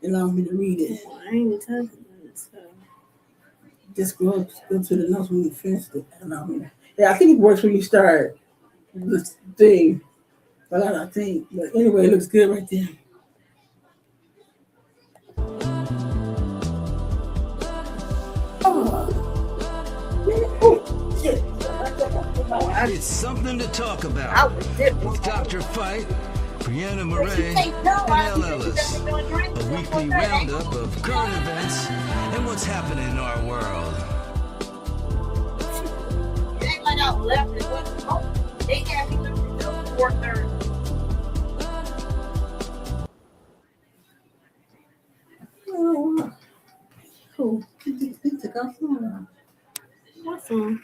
allow me to read it. I ain't touching it, so. Just go to the notes when you finish it. Allow me. Yeah, I think it works when you start the thing. But I don't think. But anyway, it looks good right there. Oh, oh shit. It's something to talk I about was dipping. with Dr. Fite, Briana Marrae, and Elle Ellis. A weekly roundup of current events and what's happening in our world. They went out left and went home. They had me looking till 4:30. Oh, cool. He took off some. Awesome.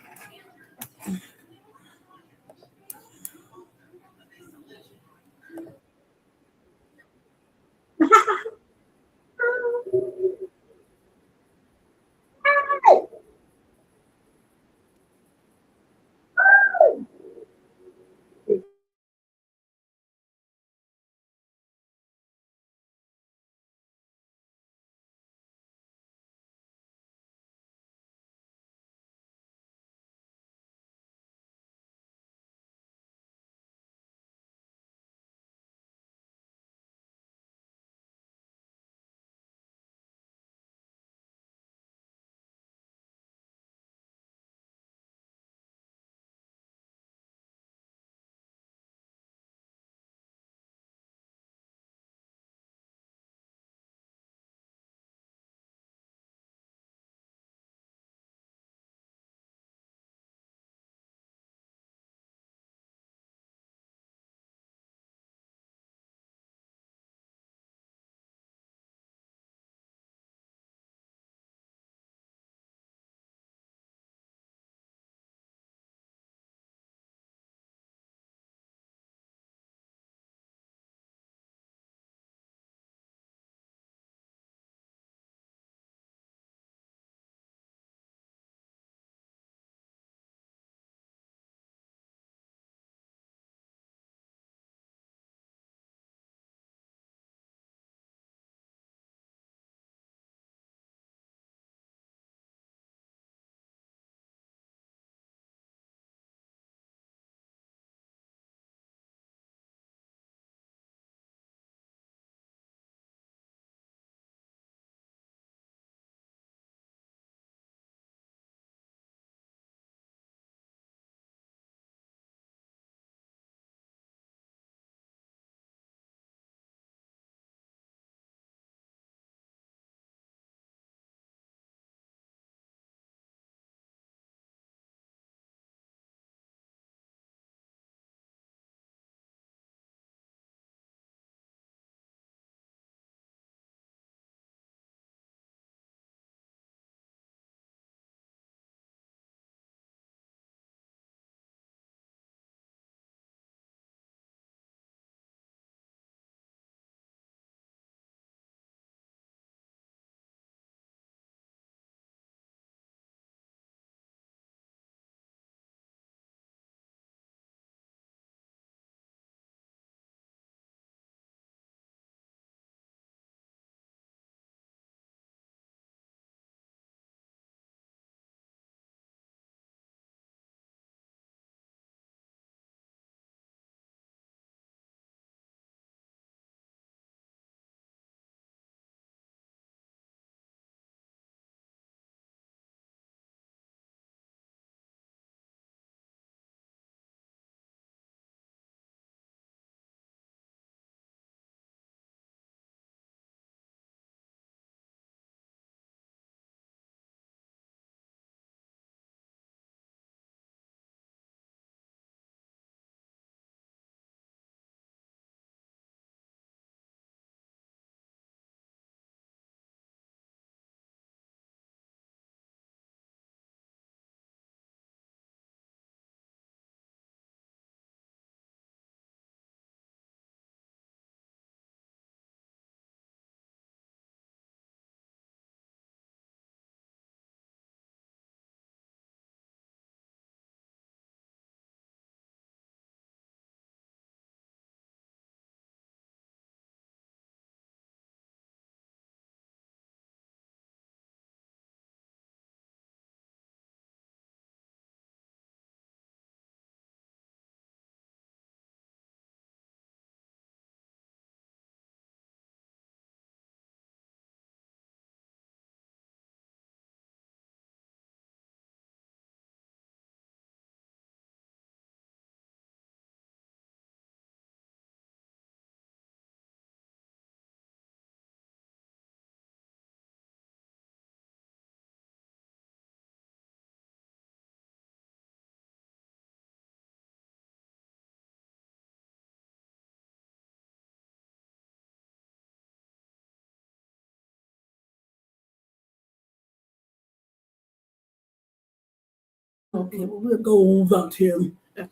Okay, well, we'll go without him. Okay.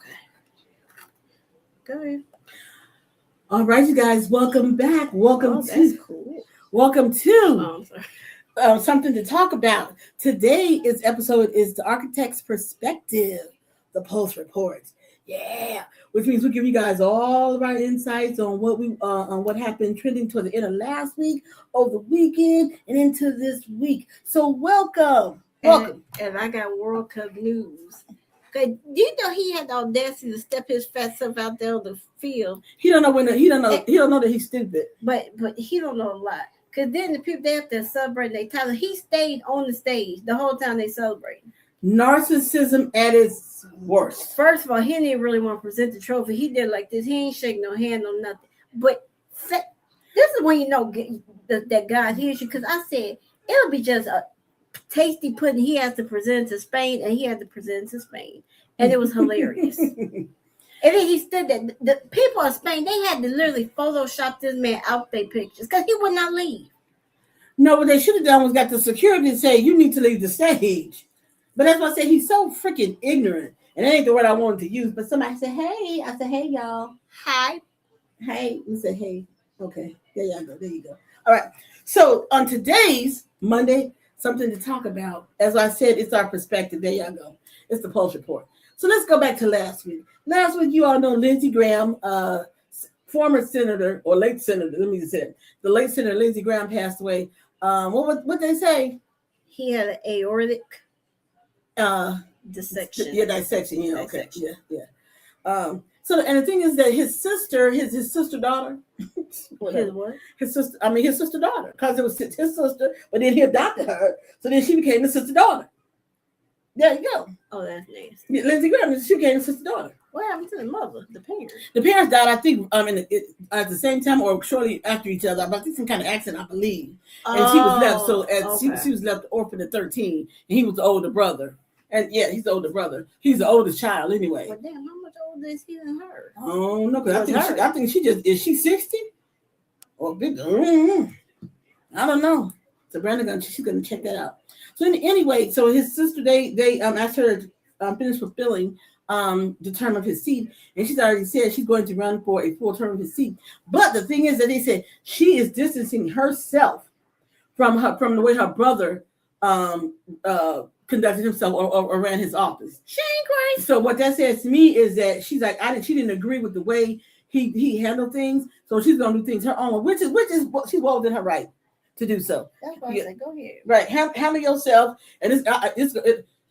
Go ahead. All right, you guys, welcome back. Welcome That's to cool. welcome to Oh, I'm sorry. something to talk about. Today's episode is the architect's perspective, the Pulse Reports. Yeah, which means we give you guys all of our insights on what happened trending toward the end of last week, over the weekend, and into this week. So welcome. And I got World Cup news. Cause you know he had the audacity to step his fat self out there on the field. He don't know he don't know that he's stupid. But he don't know a lot. Cause then the people they have to celebrate their talent. He stayed on the stage the whole time they celebrated. Narcissism at its worst. First of all, he didn't really want to present the trophy. He did like this. He ain't shaking no hand on nothing. But this is when you know that God hears you. Because I said it'll be just a tasty pudding. He has to present to Spain, and he had to present to Spain, and it was hilarious. And then he stood there. The people of Spain, they had to literally Photoshop this man out their pictures because he would not leave. No, what they should have done was got the security to say you need to leave the stage. But that's why I said he's so freaking ignorant. And that ain't the word I wanted to use. But somebody said, hey. I said, hey, y'all. Hi. Hey. We said, hey. Okay. There you go. There you go. All right. So on today's Monday, something to talk about. As I said, it's our perspective. There you go. It's the Pulse Report. So let's go back to last week. Last week, you all know Lindsey Graham, former senator, or late senator, let me just say it. The late senator, Lindsey Graham, passed away. What they say? He had an aortic dissection. Yeah, dissection. Yeah, okay. Yeah. So, and the thing is that his sister daughter. His what? His sister daughter, because it was his sister, but then he adopted her, so then she became his sister daughter. There you go. Oh, that's nasty. Yeah, Lindsey Graham, she became his sister daughter. What happened to the mother, the parents? The parents died, I think, at the same time or shortly after each other. But I think some kind of accident, I believe. And she was left. So she was left orphaned at 13, and he was the older brother. And yeah, he's the older brother. He's the oldest child anyway. But damn, how much older is he than her? Oh no, because I think she just is she 60 or bigger? I don't know. So Brandon, she's gonna check that out. So anyway, so his sister they asked her to finish fulfilling the term of his seat, and she's already said she's going to run for a full term of his seat. But the thing is that they said she is distancing herself from the way her brother conducted himself or ran his office. She ain't crazy. So what that says to me is that she's like she didn't agree with the way he handled things, so she's gonna do things her own, which is she's well within her right to do so. That's why I said go ahead. Right, handle yourself, and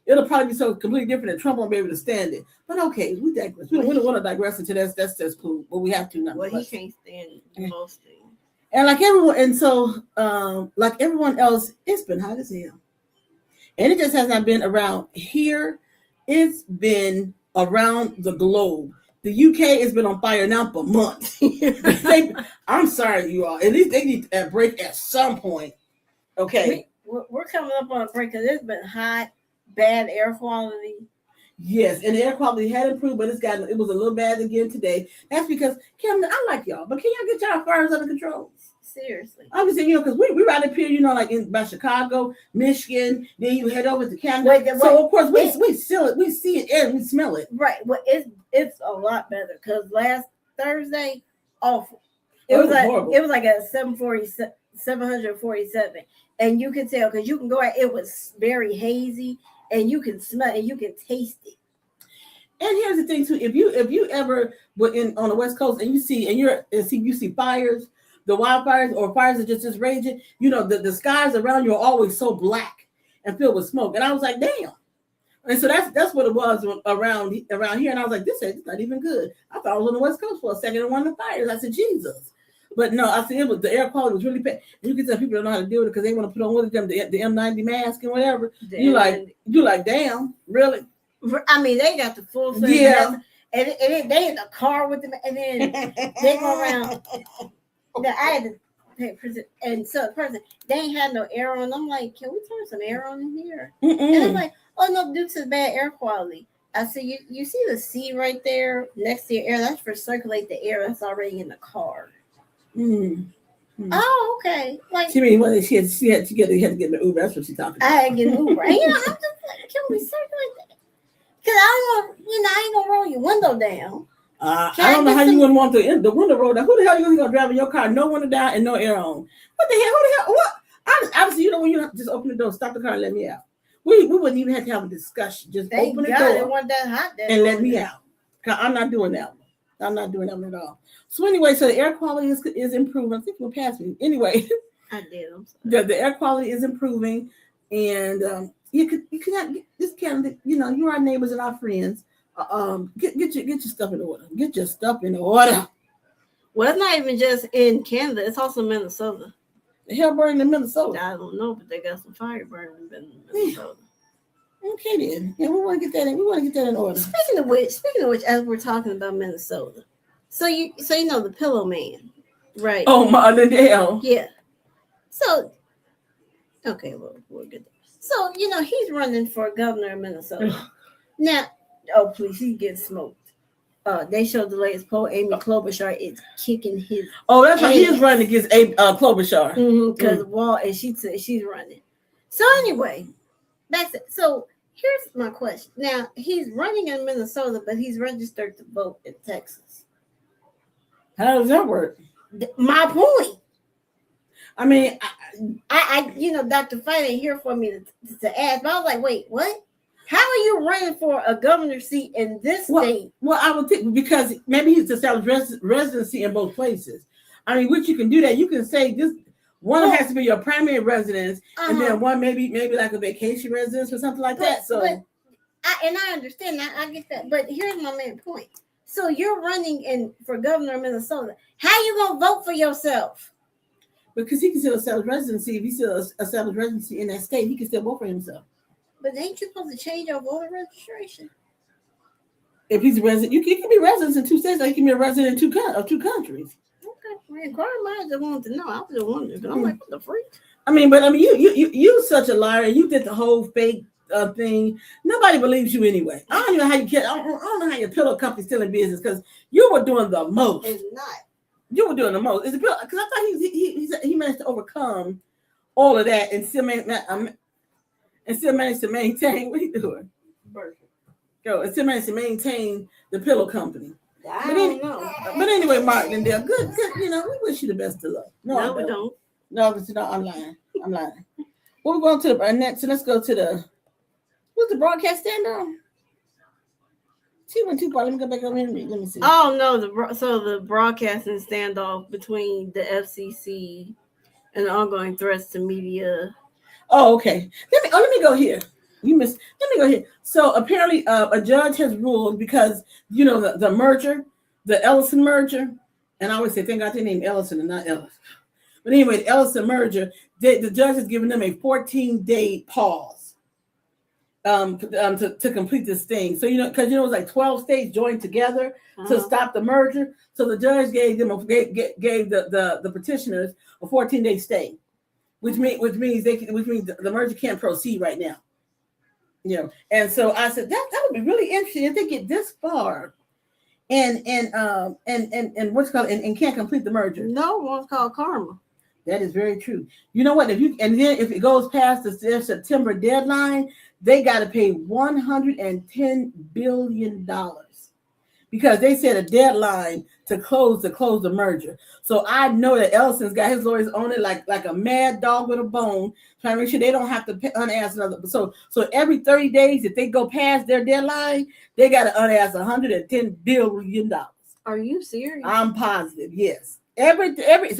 it'll probably be so completely different that Trump won't be able to stand it. But okay, we digress. We don't want to digress into that's cool, but we have to. Well, he can't stand most things. And like everyone else, it's been hot as hell. And it just has not been around here. It's been around the globe. The UK has been on fire now for months. I'm sorry, you all. At least they need a break at some point. Okay. We're coming up on a break because it's been hot, bad air quality. Yes, and the air quality had improved, but it was a little bad again today. That's because, Kim, I like y'all, but can y'all get y'all fires under control? Seriously. I'm just saying, because we right up here, by Chicago, Michigan, then you head over to Canada. So of course we see it and we smell it. Right. Well, it's a lot better because last Thursday, awful. It was like a 747, and you can tell because you can go out. It was very hazy, and you can smell and you can taste it. And here's the thing too: if you ever were on the West Coast and you see fires. The wildfires or fires are just raging, the skies around you are always so black and filled with smoke. And I was like, damn. And so that's what it was around here. And I was like, this is not even good. I thought I was on the West Coast for a second and one of the fires. I said, Jesus. But no, I said the air quality was really bad. You can tell people don't know how to deal with it because they want to put on with them the M90 mask and whatever. You like, damn, really? I mean, they got the full thing. Yeah. And they in the car with them, and then they go around. I had to pay and so the person they ain't had no air on. I'm like, can we turn some air on in here? And I'm like, oh no, due to the bad air quality. I said, you see the C right there next to your air? That's for circulate the air that's already in the car. Oh, okay. Like she mean she had to get an Uber. That's what she's talking about. I had to get an Uber. I'm just like, can we circulate that? Cause I don't want, I ain't gonna roll your window down. I don't know how you wouldn't want the window rolled down. Who the hell are you gonna drive in your car? No window down and no air on. What the hell? Who the hell? What? Obviously, you know when you have to just open the door, stop the car, and let me out. We wouldn't even have to have a discussion. Just Thank open the God door it wasn't that hot and let me out. I'm not doing that one. I'm not doing that one at all. So anyway, so the air quality is improving. I think you'll pass me. Anyway, I did. I'm sorry. the air quality is improving, and you cannot get this kind of, you're our neighbors and our friends. Get your stuff in order. Get your stuff in order. Well, it's not even just in Canada. It's also Minnesota. The hell burning in Minnesota. I don't know, but they got some fire burning in Minnesota. Okay then. Yeah, we want to get that in. We want to get that in order. Speaking of which, as we're talking about Minnesota, so you know the Pillow Man, right? Oh, my Lindell. Yeah. So, okay, we'll get there. So he's running for governor of Minnesota. Now, oh please, he's getting smoked. They showed the latest poll. Amy Klobuchar is kicking his. Oh, that's why he's running against Klobuchar. Because Wall and she said she's running. So anyway, so here's my question. Now he's running in Minnesota, but he's registered to vote in Texas. How does that work? My point. I mean, I Dr. Fite ain't here for me to ask, but I was like, wait, what? How are you running for a governor seat in this state? Well, I would think because maybe he's established residency in both places. I mean, which you can do that. You can say this one has to be your primary residence, and then one maybe like a vacation residence or something like that. So, I understand that. I get that. But here's my main point. So you're running for governor of Minnesota. How you gonna vote for yourself? Because he can still establish residency. If he still established residency in that state, he can still vote for himself. But ain't you supposed to change your voter registration? If he's a resident, you can be residents in two states. Like you can be a resident in two countries. Okay, well, inquiring minds just wanted to know. I was just wondering. I'm like, what the freak? I mean, you're such a liar. You did the whole fake thing. Nobody believes you anyway. I don't even know how you get. I don't know how your pillow company's still in business because you were doing the most. It's not. You were doing the most. It's because I thought he managed to overcome all of that and still managed to maintain. What are you doing? Go and still managed to maintain the pillow company. I don't know. But anyway, Martin and Dale, good. We wish you the best of luck. No, we don't. No, but I'm lying. Well, we're going to the next. So let's go to what's the broadcast stand on? She went too far. Let me go back over here. Let me see. Oh no, the broadcasting standoff between the FCC and the ongoing threats to media. Oh, okay. Let me go here. Let me go here. So apparently, a judge has ruled because the merger, the Ellison merger, and I always say thank God they named Ellison and not Ellis. But anyway, the Ellison merger, the judge has given them a 14-day pause. To complete this thing. So because it was like 12 states joined together to stop the merger. So the judge gave the petitioners a 14-day stay, which means the merger can't proceed right now. And so I said that would be really interesting if they get this far and what's called and can't complete the merger. No, one's called karma. That is very true. You know what? If it goes past the September deadline, they got to pay $110 billion because they set a deadline to close the merger. So I know that Ellison's got his lawyers on it like a mad dog with a bone, trying to make sure they don't have to unask another. So every 30 days, if they go past their deadline, they got to unask $110 billion. Are you serious? I'm positive. Yes. Every 30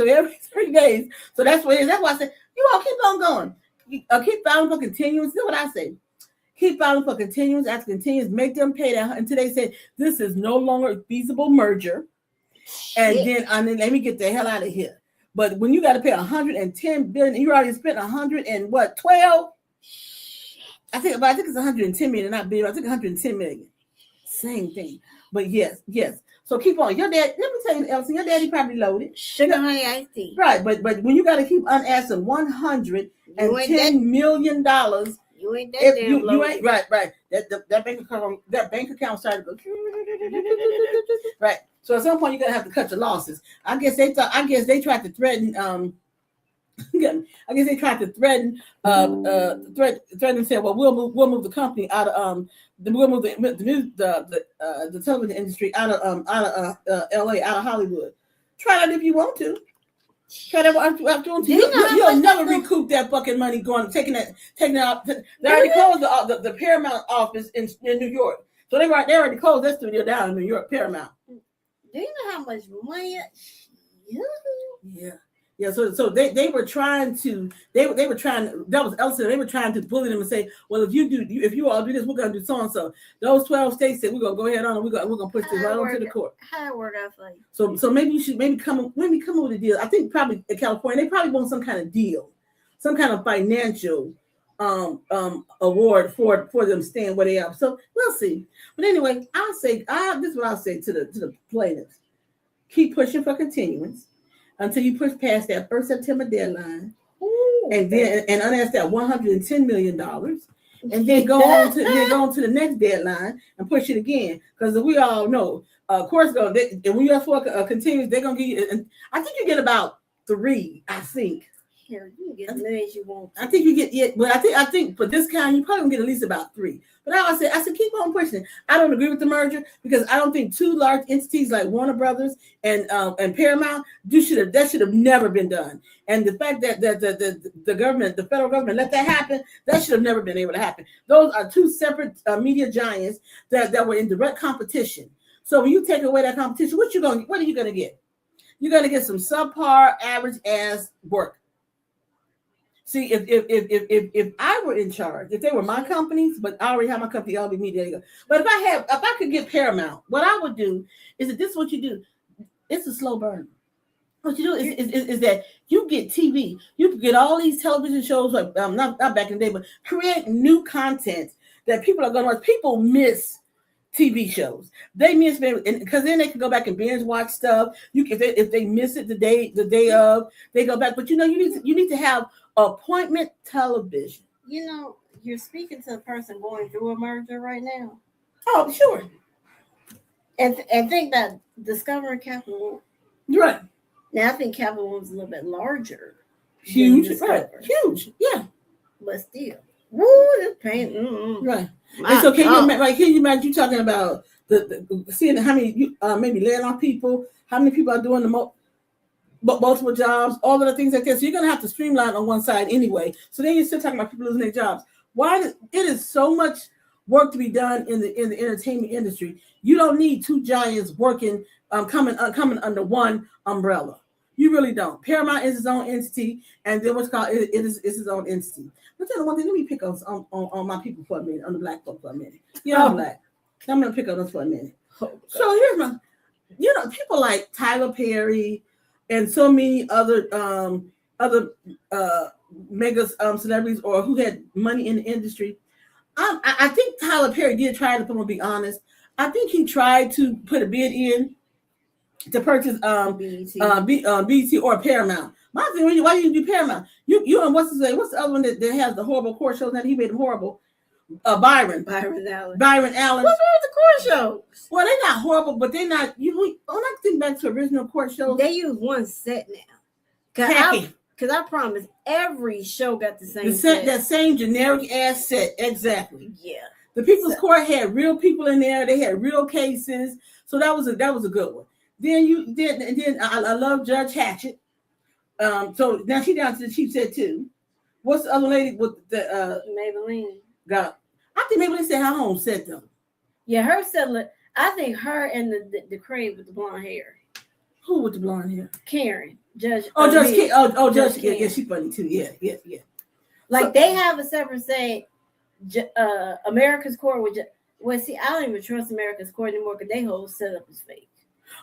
days. So that's what it is. That's why I said you all keep on going. Keep filing for continuance. This is what I say. Keep filing for continuance after continuance. Make them pay that until they say this is no longer a feasible merger. And then let me get the hell out of here. But when you got to pay $110 billion, you already spent 12. I think it's 110 million, not billion. I think 110 million. Same thing. But yes. So keep on. Your dad, let me tell you, Elsie, your daddy probably loaded. Sugar honey iced tea. Right, but when you got to keep unasking $110 million. You ain't that damn low. You ain't right. That bank account started to go right. So at some point you're gonna have to cut your losses. I guess they tried to threaten I guess they tried to threaten and say, well, we'll move the company out of we'll move the television industry out of LA, out of Hollywood. Try that if you want to. Try that after want to. You'll never recoup that fucking money taking it out. They already closed the Paramount office in New York. So they already closed that studio down in New York, Paramount. Do you know how much money? Yeah. So they were trying to that was Ellison. They were trying to bully them and say, well, if you all do this, we're gonna do so and so. Those 12 states said we're gonna go ahead on and we're gonna push this right on to the court. How it work out for you? So maybe you should come up with a deal. I think probably in California they probably want some kind of deal, some kind of financial award for them staying where they are. So we'll see. But anyway, this is what I'll say to the plaintiffs: keep pushing for continuance until you push past that 1st September deadline. Ooh, and then unask that $110 million, and then go on to the next deadline and push it again. Because we all know, of course, and when you ask for a continuance, they're gonna give you. And I think you get about 3. I think. Hell, you can get as many as you want. I think you get but I think for this kind, you probably gonna get at least about 3. But I said keep on pushing. I don't agree with the merger because I don't think 2 large entities like Warner Brothers and Paramount that should have never been done. And the fact that the government, the federal government, let that happen, that should have never been able to happen. Those are 2 separate media giants that were in direct competition. So when you take away that competition, what are you gonna get? You're gonna get some subpar, average ass work. See, if I were in charge, if they were my companies, but I already have my company, LB Media, there you go. But if I could get Paramount, what I would do is that this is what you do. It's a slow burn. What you do is that you get TV, you get all these television shows, like not back in the day, but create new content that people are going to watch. People miss TV shows. They miss because then they can go back and binge watch stuff. If they miss it the day of, they go back. But you need to have appointment television. You're speaking to a person going through a merger right now. Oh, sure. And think about Discovery Capital. Right. Now I think Capital One's a little bit larger. Huge, right? Huge, yeah. But still, woo, this pain. Right. And so can you imagine you talking about the seeing how many maybe laying off people, how many people are doing the multiple jobs, all of the things like that. So you're gonna have to streamline on one side anyway. So then you're still talking about people losing their jobs. It is so much work to be done in the entertainment industry. You don't need 2 giants working coming under one umbrella. You really don't. Paramount is its own entity, and then what's called it is its own entity. But tell you one thing, let me pick on my people for a minute, on the black folk for a minute. I'm black. I'm gonna pick on us for a minute. So here's my, people like Tyler Perry and so many other mega celebrities or who had money in the industry. I think Tyler Perry did try to, if I'm gonna be honest, I think he tried to put a bid in to purchase BET or Paramount. My thing, why do you do Paramount? You and what's the other one that has the horrible court shows that he made them horrible? Byron Allen. What's wrong with the court shows? Well, they're not horrible, but they're not. When I think back to original court shows, they use one set now. Because I promise every show got the same set. That same generic ass set, exactly. Yeah. The People's Court had real people in there. They had real cases, so that was a good one. Then I love Judge Hatchett. So now she down to the chief set too. What's the other lady with the Maybelline? I think Maybelline said her home set though. Yeah, her set. I think her and the crave with the blonde hair. Who with the blonde hair? Karen. Judge. Judge Karen. Judge Karen. Yeah, she's funny too. Yeah. Like so, they have a separate say. America's Court. See, I don't even trust America's Court anymore because they whole setup is fake.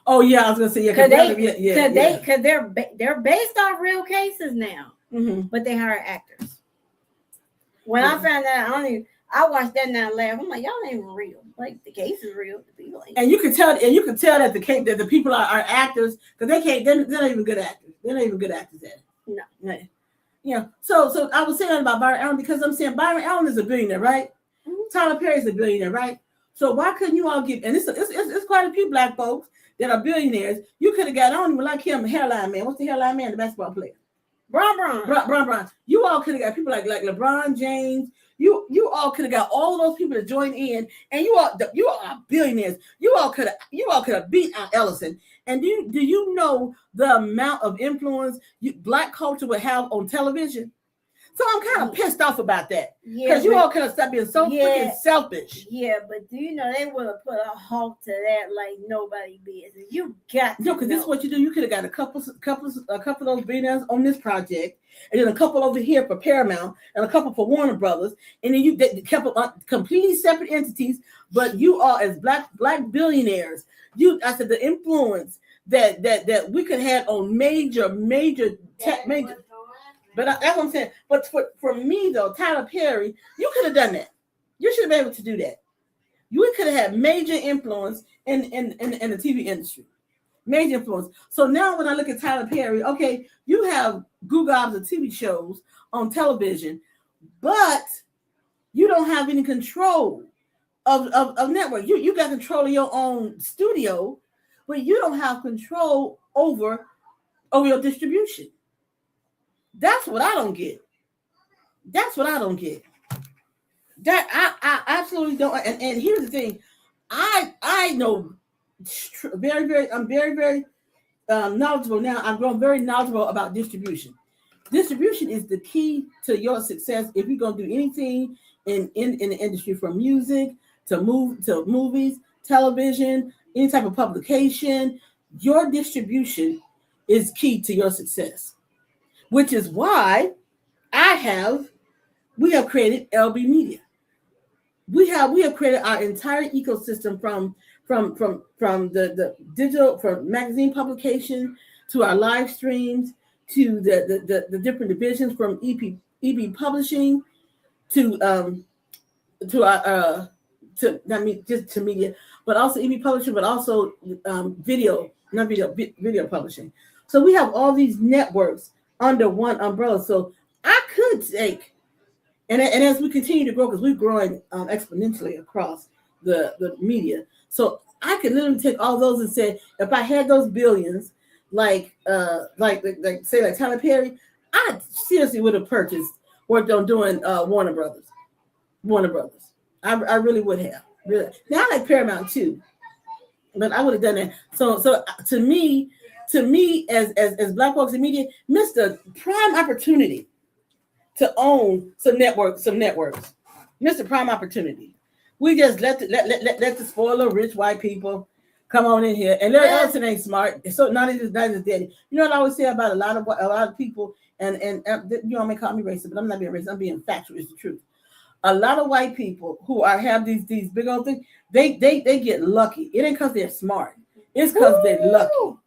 Oh yeah, I was gonna say yeah. Because they're based on real cases now, but they hire actors. When I found out, I watched that now and laugh. I'm like, y'all ain't even real. Like the case is real. The people ain't. And you can tell that the people are actors because they're not even good actors. They're not even good actors at it. No. Right. Yeah. So I was saying that about Byron Allen because I'm saying Byron Allen is a billionaire, right? Mm-hmm. Tyler Perry is a billionaire, right? So why couldn't you all give? And it's quite a few black folks that are billionaires. You could have got on even like him, Hairline Man. What's the Hairline Man? The basketball player. Bron. You all could have got people like LeBron James. You all could have got all of those people to join in, and you all are billionaires. You all could have beat out Ellison. And do you know the amount of influence Black culture would have on television? So I'm kind of pissed off about that. Because you all could have stopped being so freaking selfish. Yeah, but do you know they would have put a halt to that like nobody business. You got because this is what you do. You could have got a couple of those billionaires on this project, and then a couple over here for Paramount, and a couple for Warner Brothers, and then they kept completely separate entities. But you all, as black billionaires, I said the influence that we could have on major. But that's what I'm saying. But for me though, Tyler Perry, you could have done that. You should have been able to do that. You could have had major influence in the TV industry. Major influence. So now when I look at Tyler Perry, okay, you have gobs of TV shows on television, but you don't have any control of network. You got control of your own studio, but you don't have control over your distribution. That's what I don't get. That I absolutely don't. And here's the thing, I know I'm very knowledgeable now. I'm growing very knowledgeable about distribution. Distribution is the key to your success if you're gonna do anything in the industry, from music to movies, television, any type of publication. Your distribution is key to your success. Which is why we have created LB Media. We have created our entire ecosystem from the digital, from magazine publication to our live streams to the different divisions, from EP publishing to media, but also EP publishing, but also video publishing. So we have all these networks under one umbrella. So I could take, and as we continue to grow, because we're growing exponentially across the media, so I could literally take all those and say, if I had those billions, like Tyler Perry, I seriously would have worked on doing Warner Brothers. I really would have. Really. Now I like Paramount too, but I would have done that. So to me, as Black folks in media, missed a prime opportunity to own some networks. Missed a prime opportunity. We just let the spoiler rich white people come on in here, and Larry Ellison ain't smart. So not as daddy. You know what I always say about a lot of people, and you all may call me racist, but I'm not being racist. I'm being factual. It's the truth. A lot of white people who have these big old things, they get lucky. It ain't because they're smart. It's because they're lucky.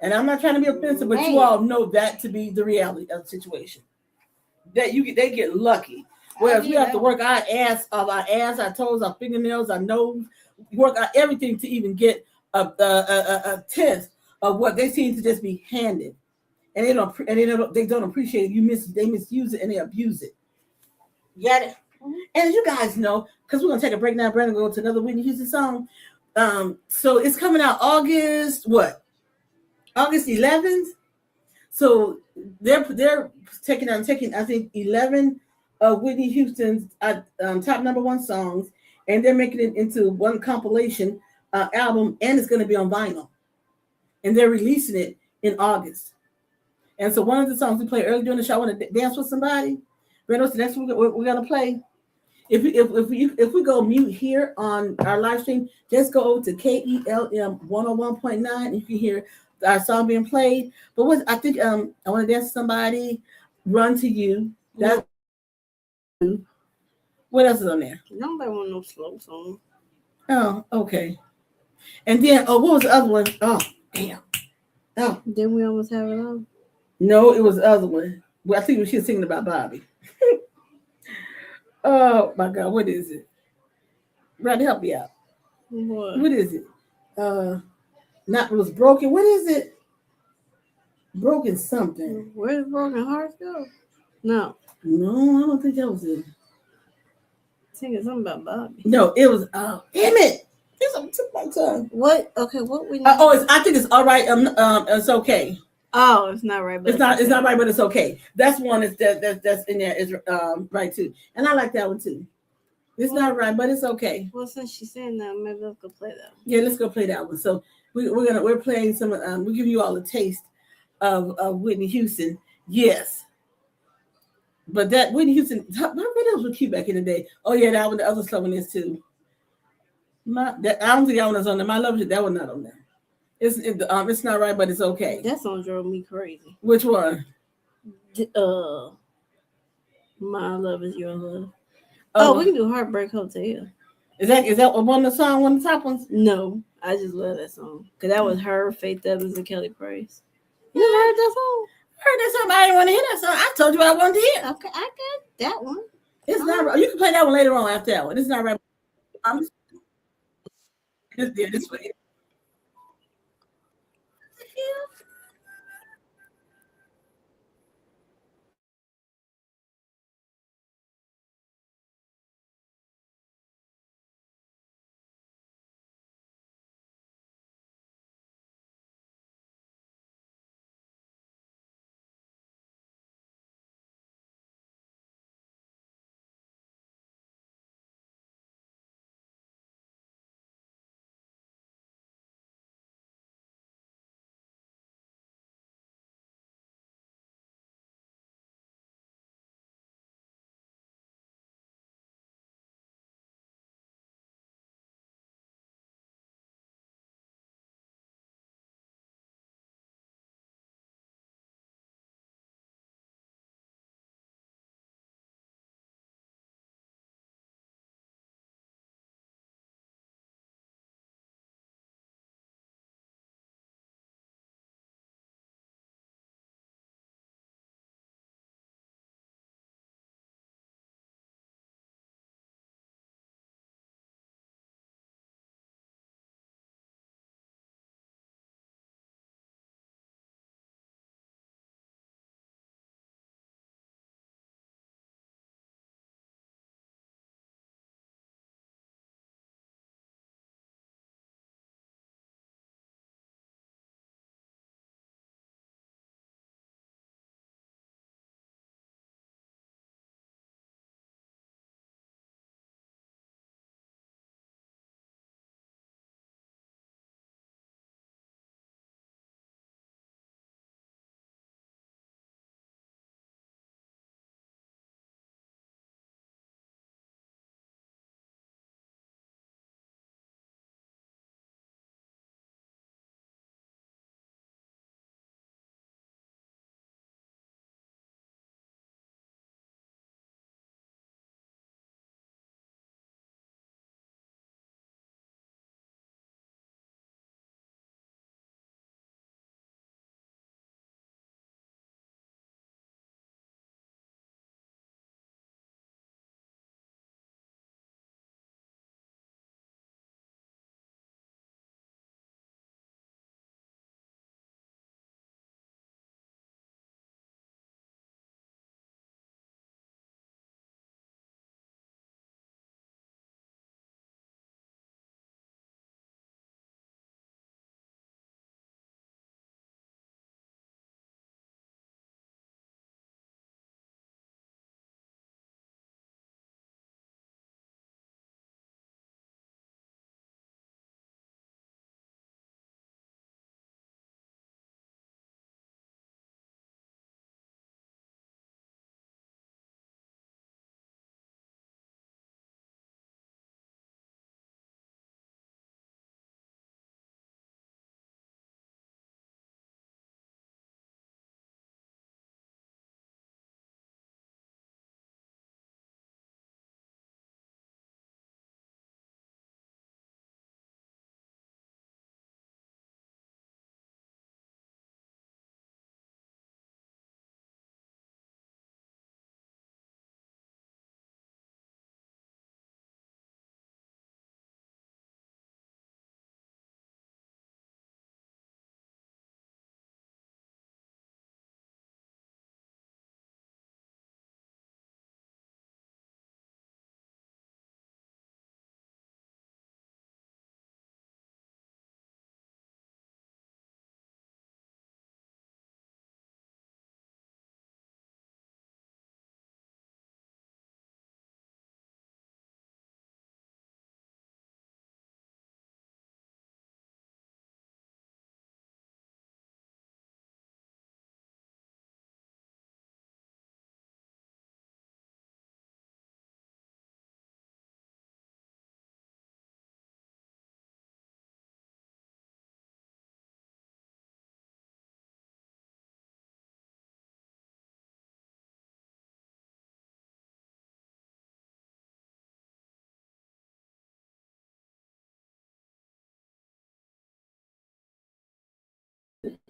And I'm not trying to be offensive, but you all know that to be the reality of the situation. That they get lucky. Whereas we have to work our ass, our toes, our fingernails, our nose, work out everything to even get a tenth of what they seem to just be handed. And they don't appreciate it. They misuse it and they abuse it. Get it? And you guys know, because we're gonna take a break now, Brandon, go to another Whitney Houston song. So it's coming out August 11th. So they're taking I think 11 of Whitney Houston's top number one songs, and they're making it into one compilation album, and it's going to be on vinyl, and they're releasing it in August. And so one of the songs we played earlier during the show, I Want to Dance with Somebody. Reynolds, the next one we're going to play. If we go mute here on our live stream, just go over to KELM 101.9. You can hear our song being played. But I think I Want to Dance with Somebody, Run to You. That's what else is on there? Nobody want no slow song. Oh, okay. And then what was the other one? Oh, damn. Oh, Didn't we almost have it on? No, it was the other one. Well, I think she was singing about Bobby. Oh my God, what is it? Brother, help me out. What is it? It was Broken. What is it? Broken something. Where did Broken Hearts go? No, I don't think that was it. Singing something about Bobby. No, it was. Damn it! It's on the tip of my tongue. What? Okay, what we? I think it's all right. It's okay. Oh, it's not right, but It's not. okay. It's not right, but it's okay. That's one that's in there is right too, and I like that one too. It's not right, but it's okay. Well, since she's saying that, maybe let's go play that one. Yeah, let's go play that one. So we're playing some. We give you all a taste of Whitney Houston. Yes, but that Whitney Houston, her videos were cute back in the day. Oh yeah, that one. The other slow one is too. I don't think that one is on there. My love is that one not on there. It's not right, but it's okay. That song drove me crazy. Which one? My love is your love. Oh, we can do Heartbreak Hotel. Is that one of the song, one of the top ones? No, I just love that song because that was her, Faith Evans, and Kelly Price. You never heard that song? Heard that song, but I didn't want to hear that song. I told you I wanted to hear. Okay, I got that one. It's not right. You can play that one later on after that one. It's not right. This way.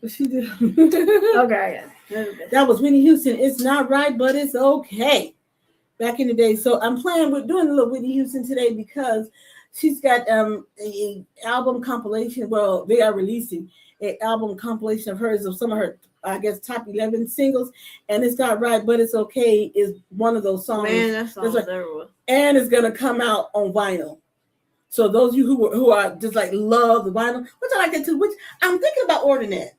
She did. Okay, That was Whitney Houston. It's not right, but it's okay. Back in the day. So I'm doing a little Whitney Houston today because she's got a album compilation. Well, they are releasing an album compilation of hers of some of her, I guess, top 11 singles. And It's Not Right, but It's Okay is one of those songs. Man, that song's terrible. And it's gonna come out on vinyl. So those of you who are just like love the vinyl, which I like that too, which I'm thinking about ordering that.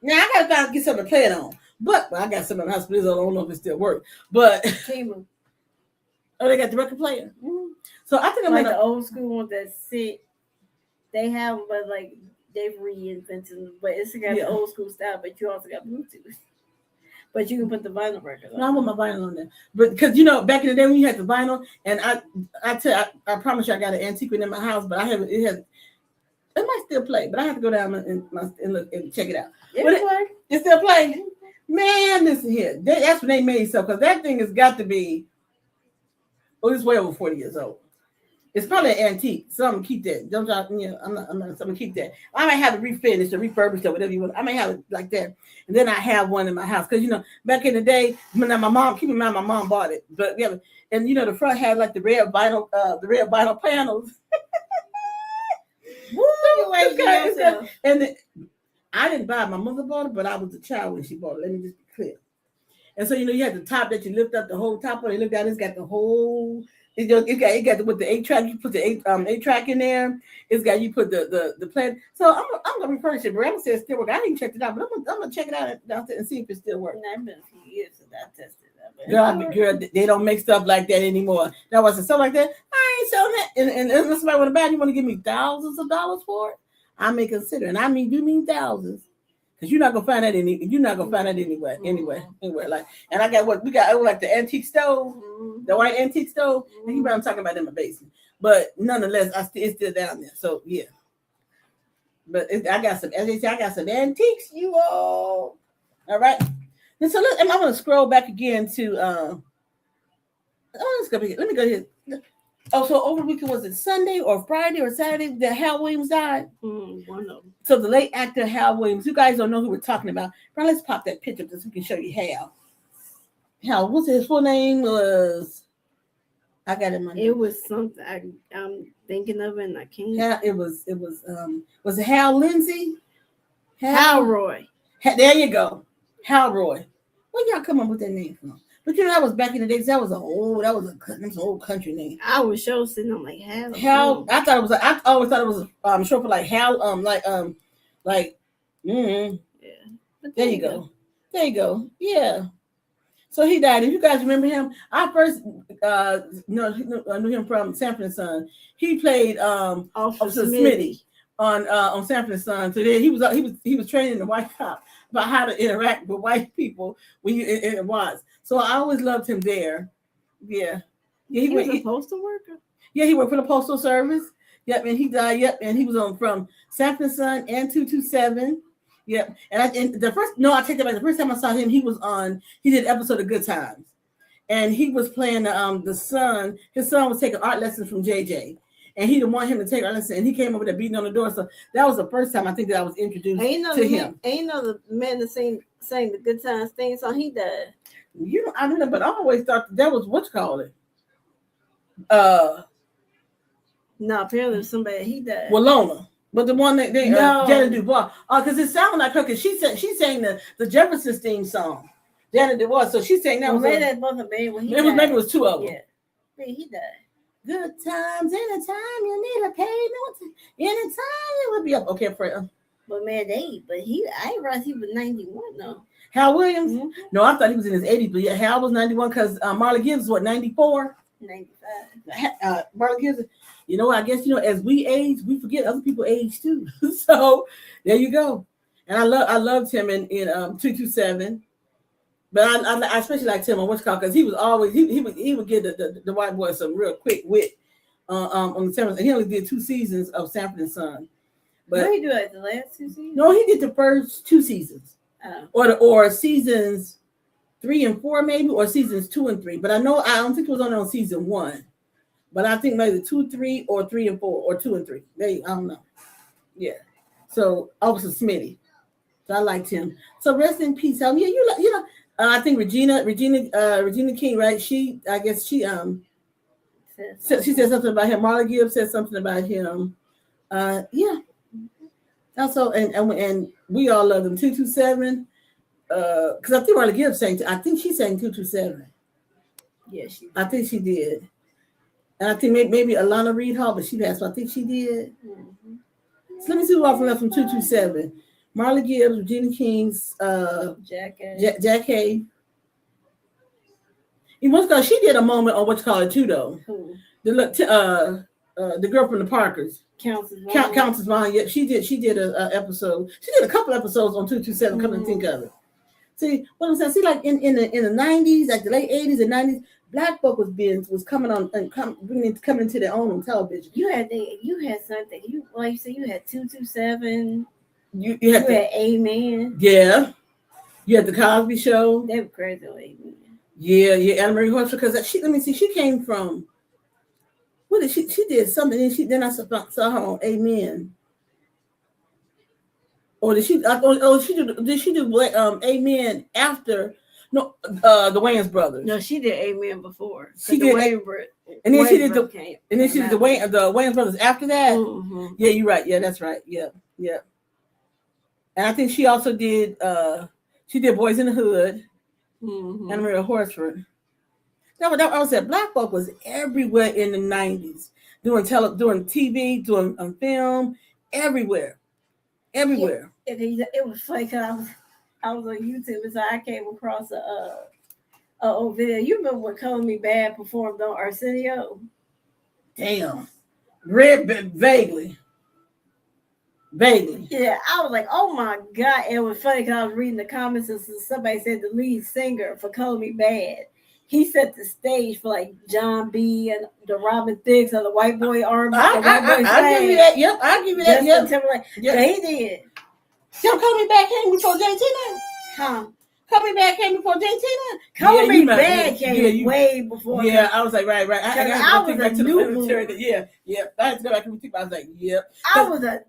Now I gotta get something to play it on. But I got some in the hospital. I don't know if it still works. But oh, they got the record player. Mm-hmm. So I think I'm like the old school ones that sit. They have them, but like they've reinvented them. But it's got the old school style, but you also got Bluetooth. But you can put the vinyl record on. No, I want my vinyl on there. But because back in the day when you had the vinyl, and I promise you I got an antique one in my house, but it might still play, but I have to go down and look and check it out. It still play. Man, listen here. That's when they made stuff, because that thing has got to be, it's way over 40 years old. It's probably an antique, so I'm gonna keep that. I'm gonna keep that. I might have it refinished or refurbished or whatever you want. I may have it like that, and then I have one in my house because back in the day, when my mom, keep in mind, my mom bought it, but yeah, and the front had like the red vinyl panels. And I didn't buy it. My mother bought it, but I was a child when she bought it. Let me just be clear. And so you had the top that you lift up the whole top of it. Look down, it's got the whole. It got with the 8-track. You put the 8-track in there. It's got you put the plan. So I'm gonna refurbish it. Briana says still work. I didn't check it out, but I'm gonna check it out and see if it still works. It's been a few years since I tested that. Girl, they don't make stuff like that anymore. That wasn't stuff like that. I ain't selling that. And if somebody want to buy it, you want to give me thousands of dollars for it? I may consider, and I mean thousands. Because you're not gonna find that anywhere. Like, and I got we got like the antique stove, the white antique stove. And you know I'm talking about in my basement. But nonetheless, it's still down there. So yeah. But I got some antiques, you all. All right. And so I'm gonna scroll back again to let me go here. Oh, so over the weekend, was it Sunday or Friday or Saturday that Hal Williams died? One of them. So the late actor Hal Williams. You guys don't know who we're talking about. But let's pop that picture so we can show you Hal. Hal, what's his full name? I got it. It was something I'm thinking of, and I can't. It was it Hal Lindsey? Hal Roy. There you go, Hal Roy. Where y'all come up with that name from? But that was back in the days. That was an old country name. I was sitting on like Hal. Hal. I always thought it was short for like Hal. Yeah. There you go. Yeah. So he died. If you guys remember him, I first knew him from Sanford and Son. He played Officer Smitty on Sanford and Son. So then he was training the white cop about how to interact with white people when you in Watts. So I always loved him there. Yeah. He was a postal worker. Yeah, he worked for the Postal Service. Yep, and he died. Yep, and he was on from Sanford and Son and 227. Yep, I take that back. The first time I saw him, he did an episode of Good Times, and he was playing the son. His son was taking art lessons from JJ, and he didn't want him to take art lessons, and he came over there beating on the door. So that was the first time I think that I was introduced to him. The man that sang the Good Times thing song, he died. I don't know, but I always thought that was what you call it. No, apparently somebody he died. Walona. But the one that Janet Dubois, because it sounded like her, because she sang the Jefferson's theme song. Janet Dubois, so she sang that. Maybe that wasn't when he died. Maybe it was two of them. Yeah, he died. Good times, anytime you need a payment, anytime you will be up. Okay, for But man, I didn't realize he was 91 though. Hal Williams? Mm-hmm. No, I thought he was in his 80s, but yeah, Hal was 91 because Marley Gibbs was 94? 95. Marley Gibbs. I guess as we age, we forget other people age too. So there you go. And I loved him in 227. But I especially liked him on what's called, because he was always he would give the white boy some real quick wit on the Sanford. And he only did 2 seasons of Sanford and Son. But what did he do the last 2 seasons? No, he did the first 2 seasons. Or seasons 3 and 4 maybe, or seasons 2 and 3. But I don't think it was only on season 1. But I think maybe 2, 3, or 3 and 4, or 2 and 3. I don't know. Yeah. So Officer Smitty. So I liked him. So rest in peace. Yeah, you know. I think Regina King, right? I guess she she said something about him. Marla Gibbs said something about him. Yeah. Also, and we all love them. 227. Because I think Marla Gibbs sang. I think she sang 227. Yeah, she did. I think she did. And I think maybe Alana Reed Hall, but she passed. So I think she did. Mm-hmm. So let me see who else left from 227. Marla Gibbs, Regina King's, Jack Hay. She did a moment on what's called it too, though. Who? The girl from the Parkers. Countess Vaughn. Yeah, she did a episode. She did a couple episodes on 227. Mm-hmm. Come to think of it. See what I'm saying? See, like in the 90s, like the late 80s and 90s, black folk was coming on and coming into their own on television. You had something. You said you had 227. You had Amen. Yeah. You had the Cosby Show. They were crazy on Amen. Yeah, Anna Marie Horst, because she came from. What did she did something? And then I saw her on Amen. Or did she? Did she do Amen after? No, the Wayans brothers. No, she did Amen before. She did, and then she did the Wayans brothers after that. Mm-hmm. Yeah, you're right. Yeah, that's right. Yeah. And I think she also did. She did Boys in the Hood. Mm-hmm. Anna Maria Horsford. I was saying, black folk was everywhere in the 90s, doing TV, doing film, everywhere. Yeah, it was funny because I was on YouTube and so I came across a old video. You remember when Calling Me Bad performed on Arsenio? Damn. Vaguely. Yeah, I was like, oh my God. And it was funny because I was reading the comments and somebody said the lead singer for Calling Me Bad, he set the stage for like John B. and the Robin Thicke and the White Boy Army. I give you that. Yep, I give you that. Yep. Yep. Yeah, he did. Call Me Back came before JT now. Huh? Call Me Back came before JT now. Call Me Back came way before. Yeah, I was like, right. I was a newborn. Yeah. I had to go back and think. I was like, yep. I was a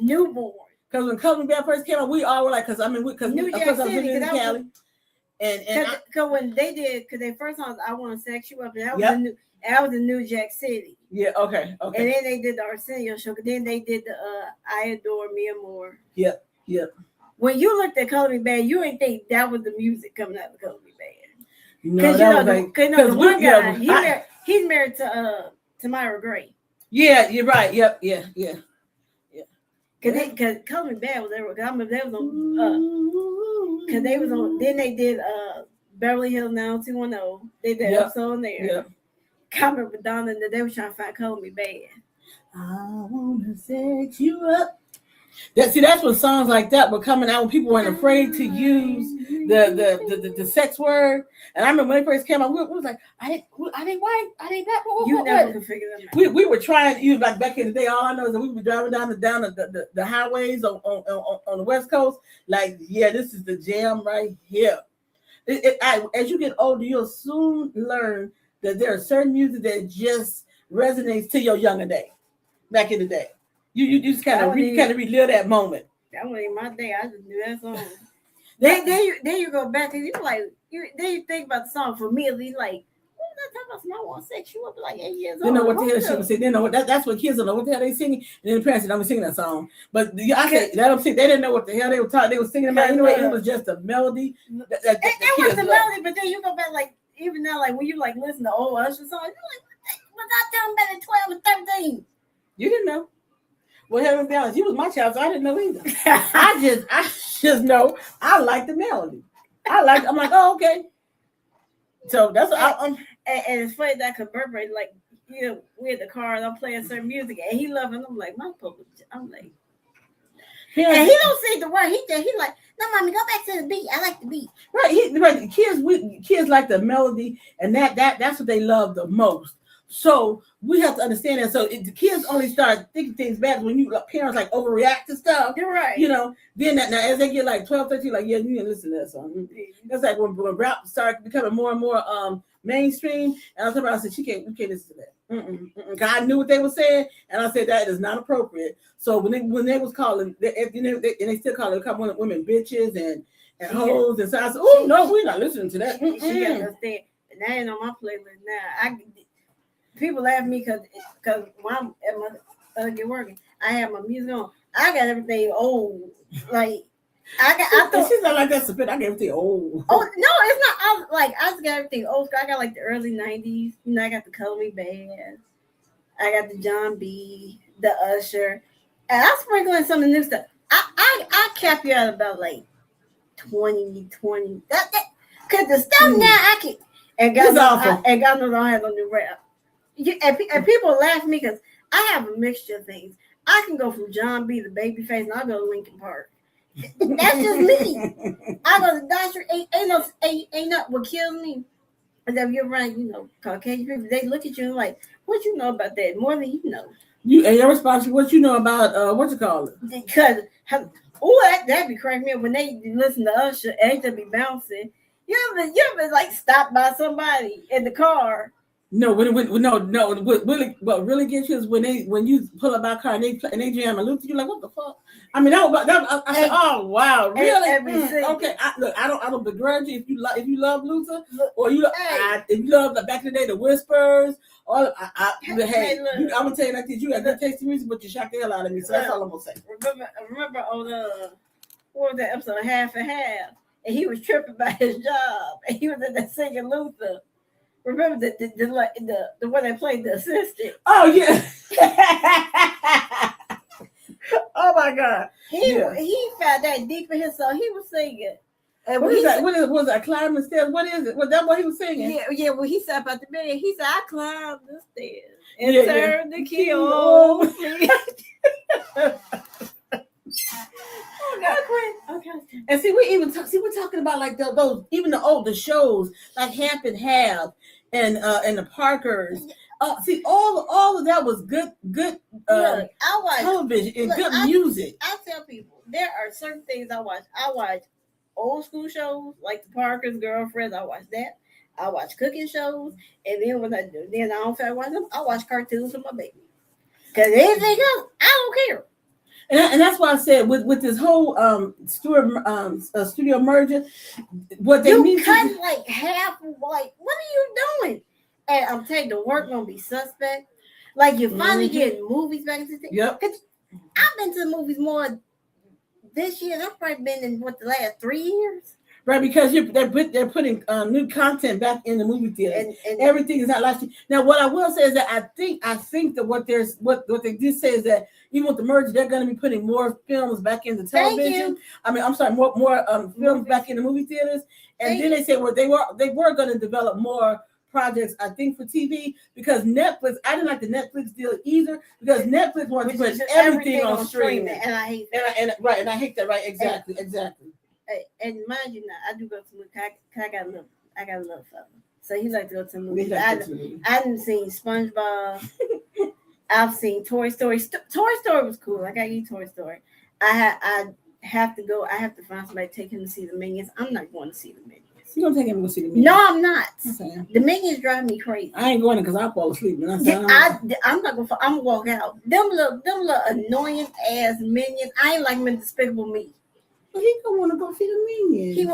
newborn. Because when Call Me Back first came out, we all were like, because New Jack City, in Cali. Because when they did, because their first song was I Want to Sex You Up, and that was in New Jack City. Yeah, okay. And then they did the Arsenio show, then they did the I Adore Mia Moore. Yep. When you looked at Color Me Bad, you didn't think that was the music coming out of Color Me Bad. No, the one guy, he's married to Myra Gray. Yeah, you're right. Yep. Yeah. Because Color Me Bad was there. I remember they was on. Because they was on. Then they did Beverly Hills 90210. They did an episode on there. Yeah. I remember Donna and they were trying to find Color Me Bad. I wanna sex you up. That's when songs like that were coming out when people weren't afraid to use the sex word. And I remember when it first came out, we was like, I ain't white, I ain't that. You never could figure them out. We were trying to use, like back in the day. All I know is that we were driving down the highways on the West Coast. Like, yeah, this is the jam right here. As you get older, you'll soon learn that there are certain music that just resonates to your younger day. Back in the day, you just kind of relive that moment. That wasn't even my day. I just knew that song. then you go back and you like then you think about the song. For me, at least, like, what was I talking about? Somebody want to sex you up like 8 years old. They know what the hell she was saying. They know what that's what kids don't know what the hell they singing. And then the parents said, "I'm singing that song." But I said that I'm saying they didn't know what the hell they were talking. They were singing about. Anyway, it was just a melody. It was the melody, but then you go back like even now, like when you like listen to old Usher songs, you're like, was I talking about at 12 or 13? You didn't know. Well, heaven balance. You was my child, so I didn't know either. I just know I like the melody. I'm like, oh, okay. So that's what and it's funny that could Burberry, like, you know, we're in the car and I'm playing certain music and he loving. I'm like, my public. I'm like, and he don't say the word. He like, no, mommy, go back to the beat. I like the beat. Right. Kids like the melody, and that's what they love the most. So we have to understand that. So the kids only start thinking things bad when you parents like overreact to stuff. You're right. Then now as they get like 12, 13, like, yeah, you can listen to that song. That's like when rap started becoming more and more mainstream. And I told her, I said, we can't listen to that. God knew what they were saying, and I said that is not appropriate. So when they was calling, and they still call women bitches and hoes, and so I said, oh no, we're not listening to that. She got to understand. And that ain't on my playlist now. People laugh at me because when I'm at my get working, I have my music on. I got everything old. Like I thought she's not like that. I got everything old. Oh no, it's not. I just got everything old. I got like the early '90s. I got the Color Me Bad. I got the John B, the Usher, and I sprinkle in some of the new stuff. I cap you out about like 2020. That because the stuff now I can. And God knows I don't have no new rap. And people laugh at me because I have a mixture of things. I can go from John B to Babyface, and I'll go to Linkin Park. That's just me. I go to doctor. Ain't not what kills me. Is that you're right. Caucasian people, they look at you and like, what you know about that? More than you know. And your response, what you know about what you call it? Because that'd be cracking me up when they listen to Usher and they be bouncing. You ever like stopped by somebody in the car? No, what really gets you is when you pull up my car and they jam and Luther, you're like, what the fuck? I mean, I said, oh wow, really? Okay, I don't begrudge you if you love Luther, or if you love back in the day the Whispers. I'm gonna tell you like this: you have good taste in music, but you shocked the hell out of me. So that's all I'm gonna say. Remember on what was that episode, Half and Half? And he was tripping about his job, and he was in there singing Luther. Remember the one that played the assistant? Oh yeah. Oh my God. He found that deep in his soul. He was singing. And what is that? What was that? Climbing the stairs? What is it? Was that what he was singing? Yeah. When he sat about the bed, he said, "I climbed the stairs and turned the key on." Okay. And see, we're talking about like those even the older shows like Half and Half and the Parkers. See, all of that was good Look, I watch television and good music. I tell people there are certain things I watch. I watch old school shows like the Parkers, Girlfriends. I watch that. I watch cooking shows, and then when I don't feel like watching them, I watch cartoons with my baby. Because anything else, I don't care. And that's why I said with this whole studio merger, what they need cut like half. Like, what are you doing? And I'm telling you, the work gonna be suspect. Like you're finally getting movies back into things. Yep. I've been to the movies more this year. I've probably been in the last 3 years. Right, because they're putting new content back in the movie theater, and everything is not last year. Now, what I will say is that I think that what they did say is that even with the merger, they're going to be putting more films back into television. I mean, I'm sorry, more films back in the movie theaters. And then they said they were going to develop more projects, I think, for TV, because Netflix. I didn't like the Netflix deal either, because Netflix wants to put everything on streaming, and I hate that. And I hate that. Right, exactly. And mind you, now I do go to the movie. I got a little something. So he like to go to the movie. I didn't seen SpongeBob. I've seen Toy Story. Toy Story was cool. I got you Toy Story. I have to go. I have to find somebody to take him to see the Minions. I'm not going to see the Minions. You don't take him to go see the Minions? No, I'm not. Okay. The Minions drive me crazy. I ain't going because I'll fall asleep. And I'm not going. I'm gonna walk out. Them little annoying ass Minions. I ain't like them in Despicable Me. He don't want to go see the Minions. He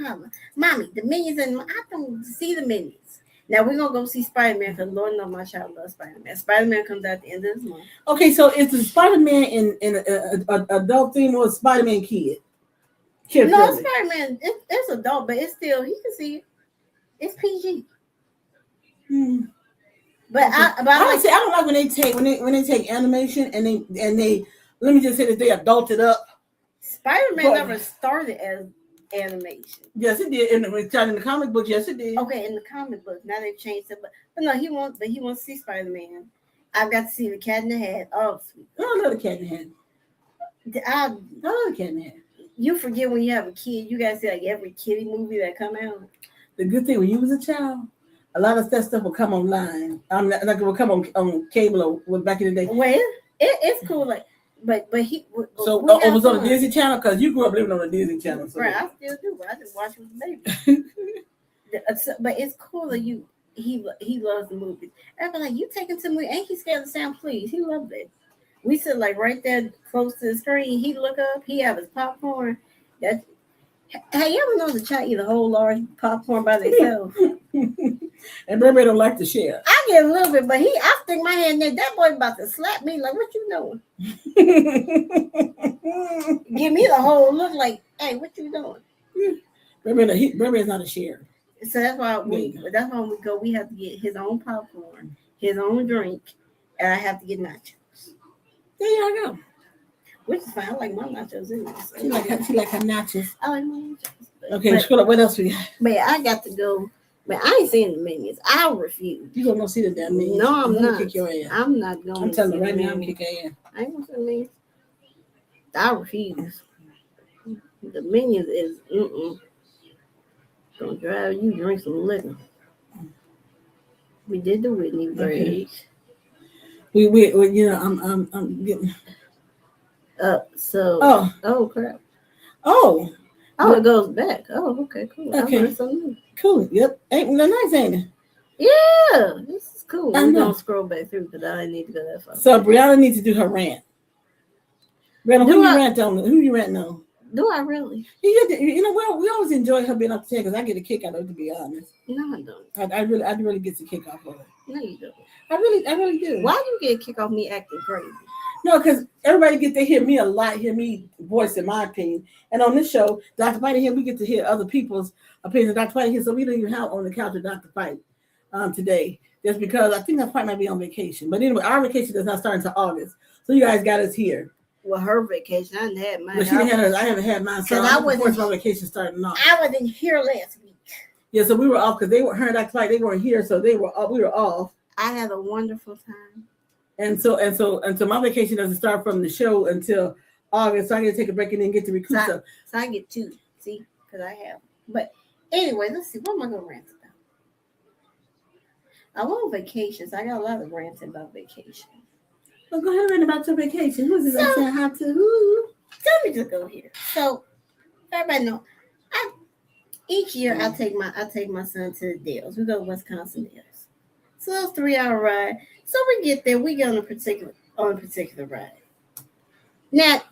probably, Mommy, the Minions, and I don't see the Minions. Now we're gonna go see Spider-Man because Lord knows my child loves Spider-Man. Spider-Man comes out at the end of this month. Okay, so is the Spider-Man in an adult theme or Spider-Man kid? No, Spider-Man. It's adult, but it's still he can see it. It's PG. But I don't like when they take animation and they let me just say that they adulted up. Spider-Man never started as animation. Yes, it did. In the comic book, yes, it did. Okay, in the comic book, now they've changed it. But no, he wants to see Spider-Man. I've got to see the Cat in the Hat. Oh, sweet. I love the Cat in the Hat. I love the Cat in the Hat. You forget when you have a kid, you got to see like every kiddie movie that come out. The good thing when you was a child, A lot of that stuff will come online. Like it will come on cable or back in the day. Well, it's cool. Like, but he. So it was on the Disney Channel because you grew up living on the Disney Channel. So. Right, I still do. I just watch with the baby. But it's cool that he loves the movies. Everybody like, you take him to the movie, ain't he scared of sound? Please, he loved it. We sit like right there close to the screen. He look up. He have his popcorn. Have you ever known the child eat a whole large popcorn by themselves? And Burberry don't like to share. I get a little bit, but I stick my hand there. That boy about to slap me. Like, what you doing? Give me the whole look. Like, hey, what you doing? Burberry is not a share. So that's why when we go, we have to get his own popcorn, his own drink, and I have to get nachos. There you go. Which is fine. I like my nachos anyway. So. She like her nachos. I like my nachos. Okay, scroll up. What else we got? But I got to go. But I ain't seeing the Minions. I refuse. You gonna go see the damn Minions? No, I'm not. Kick your ass. I'm not going. I'm telling you right now, I'm kicking your ass. I ain't gonna see the Minions. I refuse. The Minions is gonna drive you drink some liquor. We did the Whitney braids. We you know I'm getting. So. Oh crap. Oh, it goes back. Oh, okay, cool. Okay. I learned something new. Cool. Yep. Ain't no nice, ain't it? Yeah, this is cool. I I'm know. gonna scroll back through because I need to go that far. So Briana needs to do her rant. Briana, who you rant on? Who you ranting on? Do I really? You know, we always enjoy her being up there because I get a kick out of it, to be honest. No, I don't. I really get a kick off of it. No, you don't. I really do. Why do you get a kick off me acting crazy? No, because everybody get to hear me a lot, hear me voicing my opinion. And on this show, Dr. Fight here, we get to hear other people's opinions. Dr. Fight here, so we don't even have on the couch with Dr. Fight today. Just because I think Dr. Fight might be on vacation. But anyway, our vacation does not start until August. So you guys got us here. Well, her vacation, I didn't have mine. But she didn't have hers. I haven't had mine. So I wasn't my vacation starting off. I wasn't here last week. Yeah, so we were off because they were her and Dr. Fight, they weren't here, so we were off. I had a wonderful time. And so my vacation doesn't start from the show until August. So I get to take a break and then get to recruit stuff. So I get two, see, because I have. But anyway, let's see. What am I going to rant about? I want vacations. I got a lot of rants about vacation. Well, go ahead and rant about your vacation. Who's it going to say how to? Who? Let me just go here. So everybody know, each year I take my son to the Dells. We go to Wisconsin Dells. So it's a 3-hour ride. So we get there, we get on a particular ride. Now,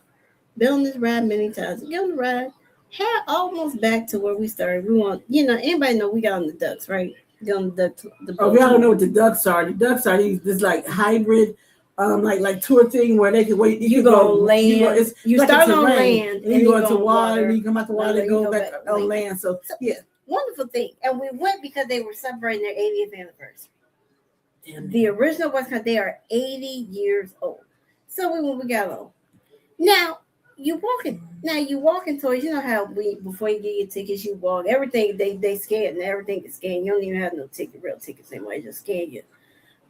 been on this ride many times. Get on the ride, almost back to where we started. We want, anybody know we got on the ducks, right? Get on the ducks. We all know what the ducks are. The ducks are this like hybrid, like tour thing where they can wait. You go on land. You like start on land, and you go into water. And you come out the water and go back on land. So yeah, wonderful thing. And we went because they were celebrating their 80th anniversary. Damn. The original Wisconsin, they are 80 years old. So we got on. Now you walking towards, you know how before you get your tickets, you walk. Everything they scan and everything is scanned. You don't even have no real tickets anymore. They just scan you.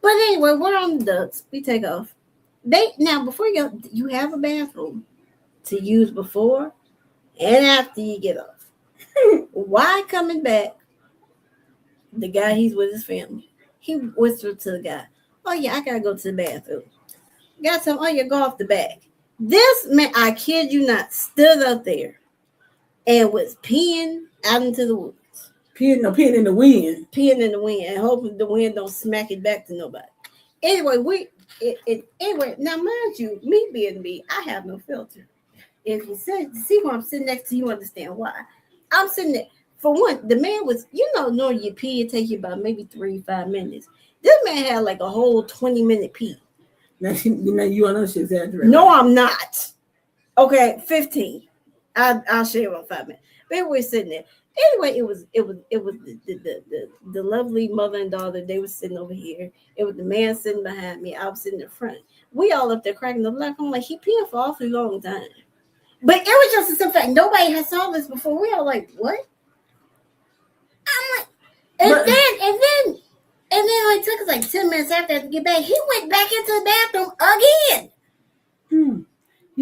But anyway, we're on the ducks. We take off. Before you go, you have a bathroom to use before and after you get off. Why coming back? The guy, he's with his family. He whispered to the guy, "Oh yeah, I gotta go to the bathroom." Got some. Oh yeah, go off the back. This man, I kid you not, stood up there and was peeing out into the woods. Peeing in the wind. Peeing in the wind, and hoping the wind don't smack it back to nobody. Anyway, now mind you, me being me, I have no filter. If you see who I'm sitting next to, you understand why. I'm sitting there. For one, the man was, normally you pee, it takes you about maybe 3-5 minutes. This man had like a whole 20-minute pee. Now you know she's exaggerating. No, I'm not. Okay, 15. I'll share about 5 minutes. But we're sitting there. Anyway, it was the lovely mother and daughter. They were sitting over here. It was the man sitting behind me. I was sitting in front. We all up there cracking up. I'm like, he peeing for awfully long time. But it was just a simple fact. Nobody had saw this before. We all like, what? I'm like, and then it took us like 10 minutes after to get back. He went back into the bathroom again.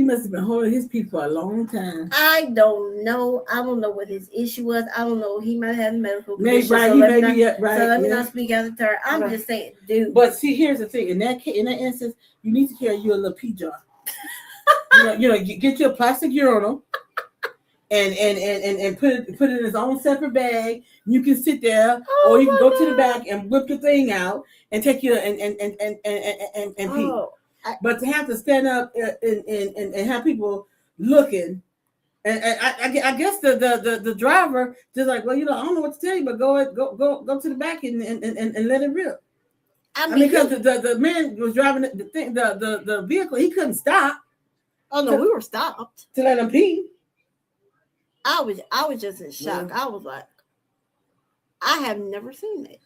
He must have been holding his pee for a long time. I don't know. I don't know what his issue was. I don't know. He might have medical Maybe, condition. right, So he let me may not, be, right, so let me yeah. not speak out of turn. I'm Right. just saying, dude. But see, here's the thing. In that instance, you need to carry you a little pee jar. you know, get you a plastic urinal and put it in its own separate bag. You can sit there, or you can go to the back and whip the thing out and take your and pee. Oh, But to have to stand up and have people looking, and I guess the driver just like, well, you know, I don't know what to tell you, but go to the back and let it rip. I mean, because the man was driving the vehicle, he couldn't stop. Oh no, we were stopped to let him pee. I was just in shock. Yeah. I was like, I have never seen that.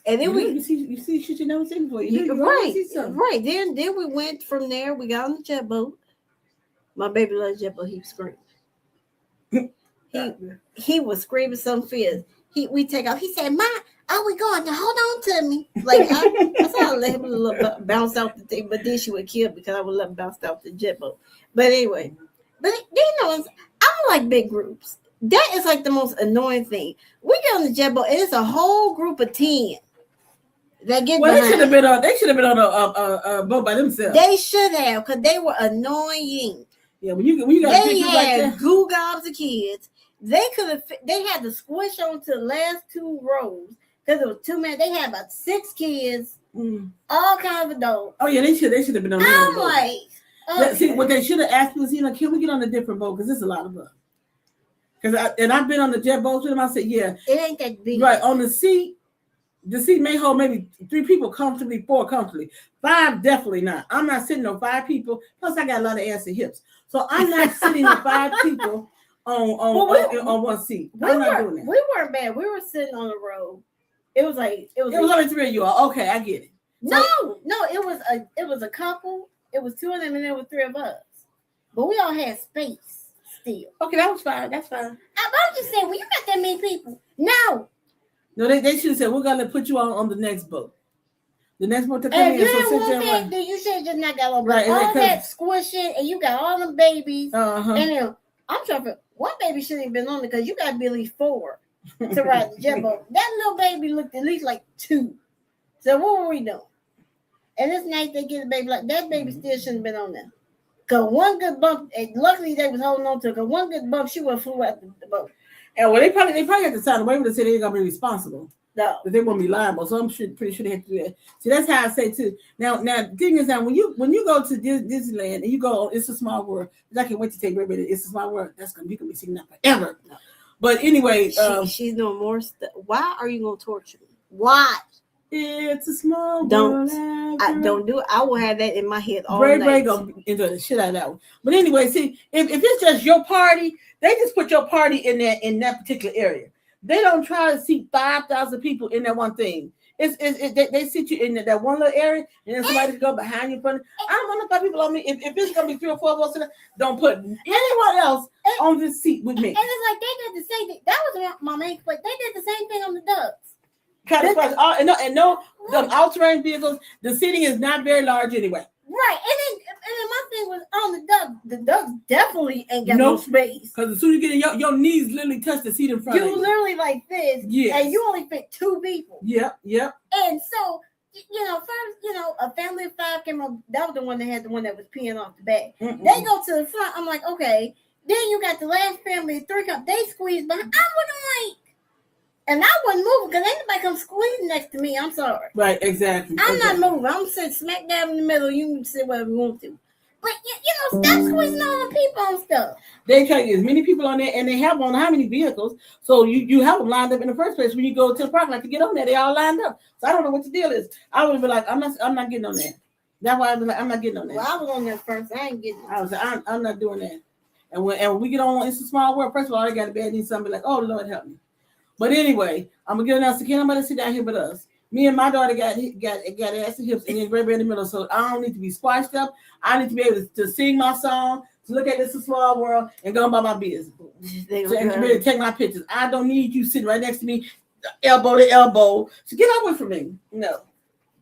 And then you see shit you never seen before. Right. Then we went from there. We got on the jet boat. My baby loves jet boat. He was screaming. he was screaming some fierce. We take off. He said, "Ma, are we going to hold on to me?" Like I saw her let him a little bounce out the thing, but then she would kill because I would let him bounce out the jet boat. But anyway, but you know, I don't like big groups. That is like the most annoying thing. We get on the jet boat and it's a whole group of 10 that get. Well, they should have been on a boat by themselves. They should have, because they were annoying. Yeah, when you got they had like that. goo gobs of kids. They had to squish onto the last 2 rows because it was too many. They had about 6 kids, all kinds of adults. Oh yeah, they should have been on the I'm boat. like, okay. See, what they should have asked was, can we get on a different boat? Because there's a lot of us. And I've been on the jet boats with them. I said, yeah, it ain't that big. Right on the seat may hold maybe 3 people comfortably, 4 comfortably, 5 definitely not. I'm not sitting on 5 people. Plus, I got a lot of ass and hips, so I'm not sitting on 5 people on one seat. I'm not doing that. We weren't bad. We were sitting on the road. It was only 3 of you all. Okay, I get it. No, it was a couple. It was 2 of them, and there were 3 of us. But we all had space still. Okay, that was fine. That's fine. I'm just saying, well, you got that many people. No, they should have said, we're gonna put you on the next boat. The next boat to come in. Then you should just not got on. Right, all that squishing, and you got all them babies. Uh-huh. And I'm trying to. One baby shouldn't have been on it because you got to be at least 4 to ride the jet boat. That little baby looked at least like 2. So what were we doing? And this night they get a baby like that. Baby still shouldn't have been on there. Cause one good bump, and luckily they was holding on to it. Cause one good bump, she would have flew out the boat. And well, they probably had to sign away with it, say they're gonna be responsible. No, that they won't be liable. So I'm pretty sure they have to do that. See, that's how I say too. Now, the thing is that when you go to Disneyland and you go, It's a Small World. I can't wait to take everybody. It's a Small World. You can be singing that forever. No. But anyway, she's no more. Why are you gonna torture me? Why? It's a small world. Don't do it. I will have that in my head all night. Bray gonna enjoy the shit out of that one. But anyway, see, if it's just your party, they just put your party in that particular area. They don't try to seat 5,000 people in that one thing. They sit you in that one little area, and then somebody can go behind you. I don't want no 5 people on me. If it's gonna be 3 or 4 of us, don't put anyone else on this seat with me. And it's like they did the same thing. That was my main point. They did the same thing on the Ducks. The all-terrain vehicles, the seating is not very large anyway. Right, and then my thing was on the Ducks. The Ducks definitely ain't got no space. Because as soon as you get in, your knees literally touch the seat in front of you. You literally like this, and you only fit 2 people. Yep. And so, first, a family of 5 came up. That was the one that was peeing off the back. Mm-mm. They go to the front. I'm like, okay. Then you got the last family of 3 come. They squeezed behind. I wasn't like. And I wasn't moving because anybody come squeezing next to me. I'm sorry. Right, exactly. I'm not moving. I'm sitting smack dab in the middle. You can sit wherever you want to. But, stop squeezing all the people on stuff. They tell you as many people on there, and they have on how many vehicles. So you have them lined up in the first place. When you go to the parking lot to get on there, they all lined up. So I don't know what the deal is. I would have been like, I'm not getting on there. That's why I was like, I'm not getting on there. Well, I was on there first. I ain't getting on there. I was like, I'm not doing that. And when we get on It's a Small World, first of all, I got to be need somebody like, oh, Lord, help me. But anyway, I'm gonna get announced again. I'm gonna sit down here with us. Me and my daughter got ass and hips, and then Ray in the middle. So I don't need to be squashed up. I need to be able to sing my song, to look at It's a Small World, and go about my business. And to really take my pictures. I don't need you sitting right next to me, elbow to elbow. So get away from me. No.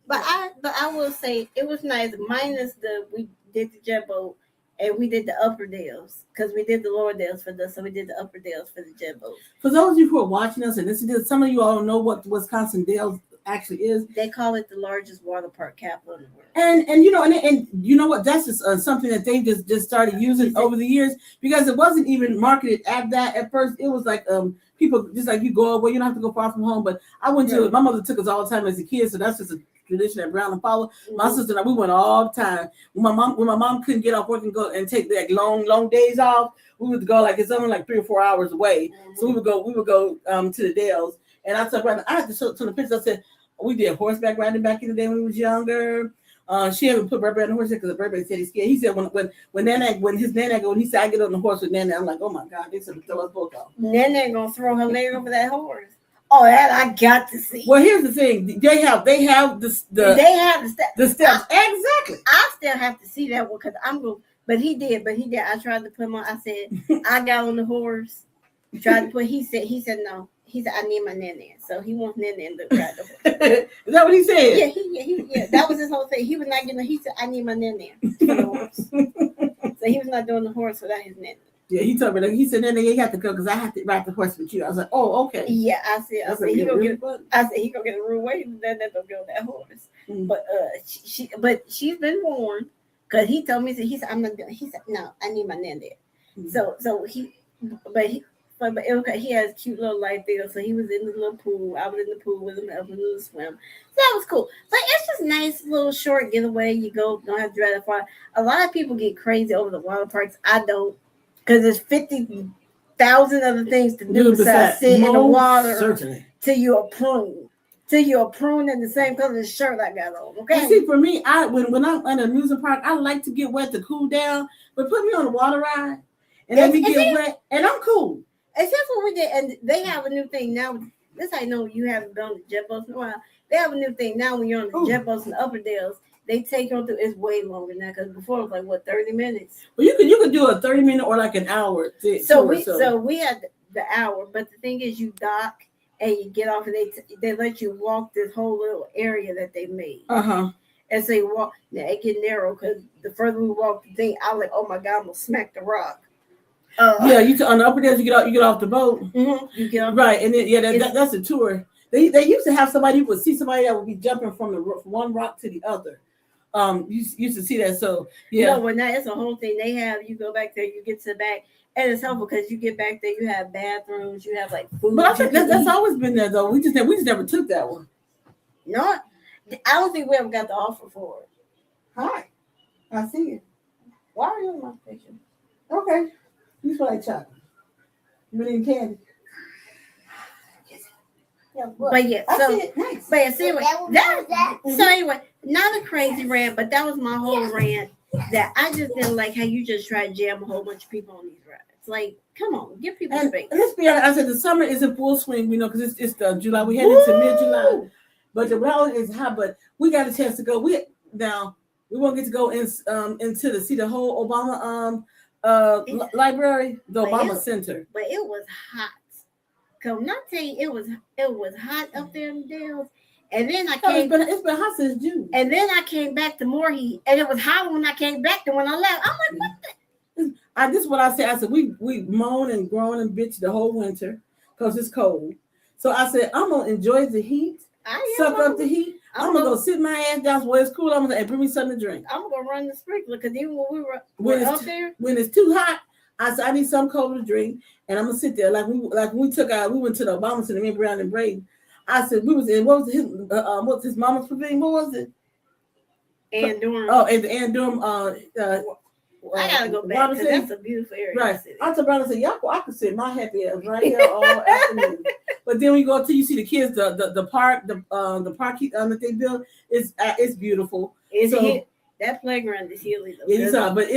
But I will say it was nice. Minus we did the jet boat, and we did the upper Dales because we did the lower Dales for this, so we did the upper Dales for the jet boats. For those of you who are watching us, and some of you all know what Wisconsin Dells actually is. They call it the largest water park capital in the world. And you know what? That's just something that they just started using over the years, because it wasn't even marketed at that at first. It was like people just like you go away, you don't have to go far from home. But I went to my mother took us all the time as a kid, so that's just a tradition that Briana followed. Mm-hmm. My sister and I, we went all the time. When my mom couldn't get off work and go and take like long days off, we would go like it's only like 3 or 4 hours away. Mm-hmm. So we would go to the Dells. And I told Briana, I had to show the pictures. I said, we did horseback riding back in the day when we was younger. She haven't put Burberry on the horse because Burberry said he's scared. He said when his nana go, he said I get on the horse with Nana. I'm like, oh my God, they said throw us both off. Nana gonna throw her leg over that horse. Oh, that I got to see. Well, here's the thing: they have the steps. Exactly. I still have to see that one because I'm going. But he did. I tried to put him on. I said I got on the horse. Tried to put. He said no. He said, I need my Nana. So he wants Nana to ride the horse. Is that what he said? Yeah, that was his whole thing. He was not getting he said, I need my Nana for the horse. So he was not doing the horse without his Nana. Yeah, he told me, he said, Nana, you have to go because I have to ride the horse with you. I was like, oh, okay. Yeah, I said he gonna get a rude way to Nana don't get on that horse. Mm-hmm. But she's been warned because he told me, he said, I'm not doing. He said, no, I need my Nana. Mm-hmm. So But he has cute little life there, so he was in the little pool. I was in the pool with him, helping him swim. So that was cool. But it's just nice little short getaway. You go, don't have to drive that far. A lot of people get crazy over the water parks. I don't, because there's 50,000 other things to do besides sit in the water till you're a prune. Till you're a prune in the same color as the shirt I got on. Okay. You see, for me, when I'm in an amusement park, I like to get wet to cool down. But put me on a water ride and let me get wet, and I'm cool. Except for we did, and they have a new thing now. This I know you haven't been on the jet boats in a while. They have a new thing now when you're on the jet boats in the upper Dells. They take you through. It's way longer now because before it was like 30 minutes. Well, you could do a 30-minute or like an hour. So we had the hour, but the thing is, you dock and you get off, and they let you walk this whole little area that they made. And so you walk. Now it get narrow because the further we walk, the thing I was like, oh my God, I'm gonna smack the rock. You on the upper Dells, you get off the boat. Mm-hmm. You get off, right, and then that's a tour. They used to have somebody who would see somebody that would be jumping from one rock to the other. You used to see that. So yeah. No, well now it's a whole thing. They have you go back there, you get to the back, and it's helpful because you get back there, you have bathrooms, you have like food. But I think that's always been there though. We just never took that one. No, I don't think we ever got the offer for it. Hi, I see you. Why are you in my picture? Okay. You feel like chocolate. You really candy. Yeah, but yeah, so nice. But yeah, so anyway, not a crazy rant, but that was my whole rant. That I just didn't like how you just try to jam a whole bunch of people on these rides. Like, come on, give people space. Let's be honest. I said the summer is in full swing, because it's July. We head into mid-July, but the weather is hot. But we got a chance to go. We won't get to go into see the whole Obama library, the Obama Center. But it was hot. Cause I'm not saying it was hot up there in the Dells. And then I came. It's been hot since June. And then I came back to more heat, and it was hot when I came back to when I left. I'm like, what the? This is what I said. I said we moan and groan and bitch the whole winter because it's cold. So I said I'm gonna enjoy the heat, suck up the heat. I'm gonna go sit my ass down where it's cool. I'm gonna bring me something to drink. I'm gonna run the sprinkler because even when we were up there, when it's too hot, I said I need something cold to drink, and I'm gonna sit there like we went to the Obama Center, me and Briana and Braden. I said we was in what's his mama's pavilion? What was it? And Durham. Oh, and the Ann Durham. I gotta go back because that's a beautiful area. Right. I told Brian, I said, y'all, I could sit my happy ass right here all afternoon. But then we go until you see the kids, the park, the park that they built. It's beautiful. That playground is hilly though. But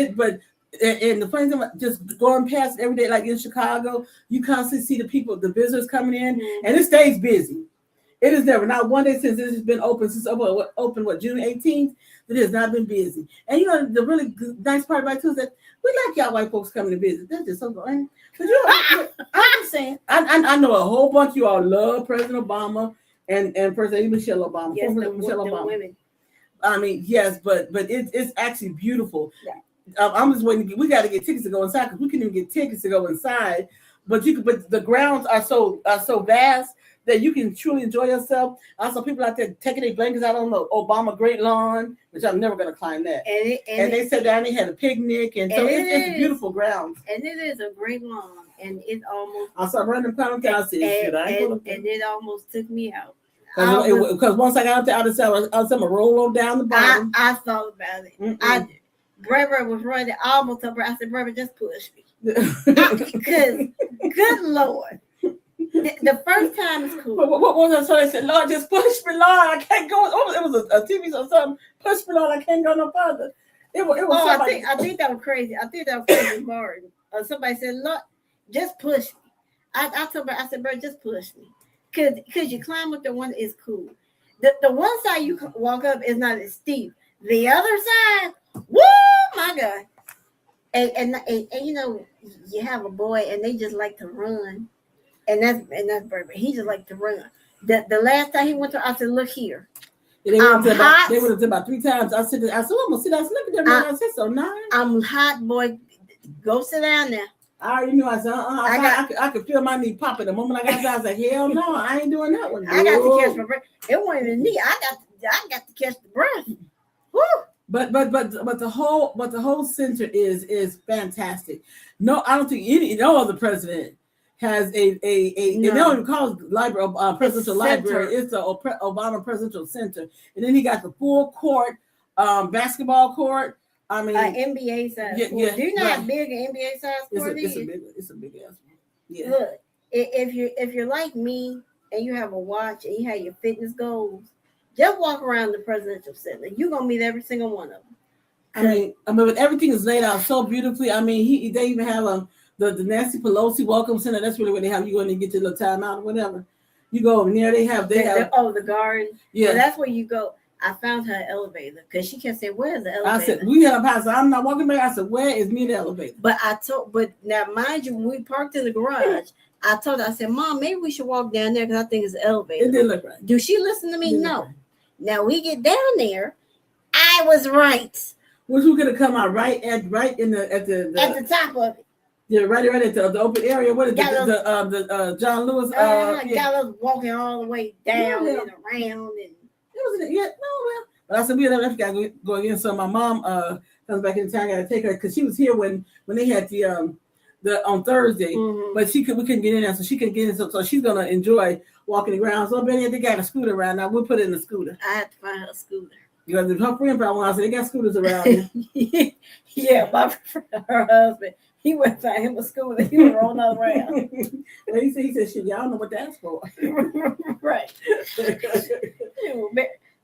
the funny thing about just going past every day, like in Chicago, you constantly see the people, the visitors coming in, and it stays busy. It is never, not one day since it has been open, June 18th, it has not been busy. And the really nice part about it too is that we like y'all white folks coming to visit. That's just so good. I'm just saying, I know a whole bunch of you all love President Obama and President Michelle Obama. Yes, Michelle Obama. Women. I mean, yes, but it's actually beautiful. Yeah. I'm just waiting. We got to get tickets to go inside because we couldn't even get tickets to go inside. But the grounds are so vast that you can truly enjoy yourself. I saw people out there taking their blankets out on the Obama Great Lawn, which I'm never going to climb that. And they sat down, they had a picnic, and so it's beautiful grounds. And it is a great lawn, and it almost. I saw random comment. I said, "Shit, I ain't gonna." And it almost took me out. Because once I got up there, I was gonna roll on down the bottom. I thought about it. Brother was running. I almost told her, I said, "Brother, just push me." Because, good Lord. The first time is cool. What was that? So they said, Lord, just push me, Lord. I can't go. Oh, it was a TV show or something. Push me, Lord. I can't go no further. It was I think that was crazy. I think that was crazy, Martin. Somebody said, Lord, just push me. I told her, I said, bro, just push me. Because you climb up the one is cool. The one side you walk up is not as steep. The other side, woo, my God. And you know, you have a boy and they just like to run. And that's Burger. He just like to run. The last time he went to, I said, look here. Yeah, they went to about 3 times. I said, I'm gonna sit down. Look at them. I said, so nice. I'm hot, boy. Go sit down there. I already knew. I said, I could feel my knee popping. The moment I got there, I said, hell no, I ain't doing that one. I got to catch my breath. It wasn't even knee. I got to catch the breath. Woo. But the whole center is fantastic. No, I don't think no other president has a they don't even call it library, presidential library. It's the Obama Presidential Center, and then he got the full court, basketball court. I mean, NBA size. Yeah. Do you know how big an NBA size court is? It's a big ass one. Yeah. Look, if you're like me and you have a watch and you have your fitness goals, just walk around the Presidential Center. You're gonna meet every single one of them. I mean, but everything is laid out so beautifully. I mean, they even have the Nancy Pelosi Welcome Center. That's really where they have you going to get your little time out or whatever. You go over there. They have the garden. Yeah, well, that's where you go. I found her elevator because she kept saying, "Where's the elevator?" I said, "We had a pass. I'm not walking back." I said, "Where is me the elevator?" But now mind you, when we parked in the garage, I told her, I said, "Mom, maybe we should walk down there because I think it's the elevator." It didn't look right. Do she listen to me? No. Right. Now we get down there. I was right. Which we could have come out right at the top of it. Yeah, right at the open area. What is the John Lewis? Got us walking all the way down and around and. But I said we never got to go again. So my mom comes back in town. I got to take her because she was here when they had the on Thursday, but we couldn't get in there, so she couldn't get in. So she's gonna enjoy walking the grounds. So Benny, they got a scooter around now. We'll put it in the scooter. I have to find her a scooter. Because her friend probably wants. They got scooters around. Yeah, her husband. He went find him a scooter. He was rolling around. Well, he said, "Shit, y'all know what that's for." Right.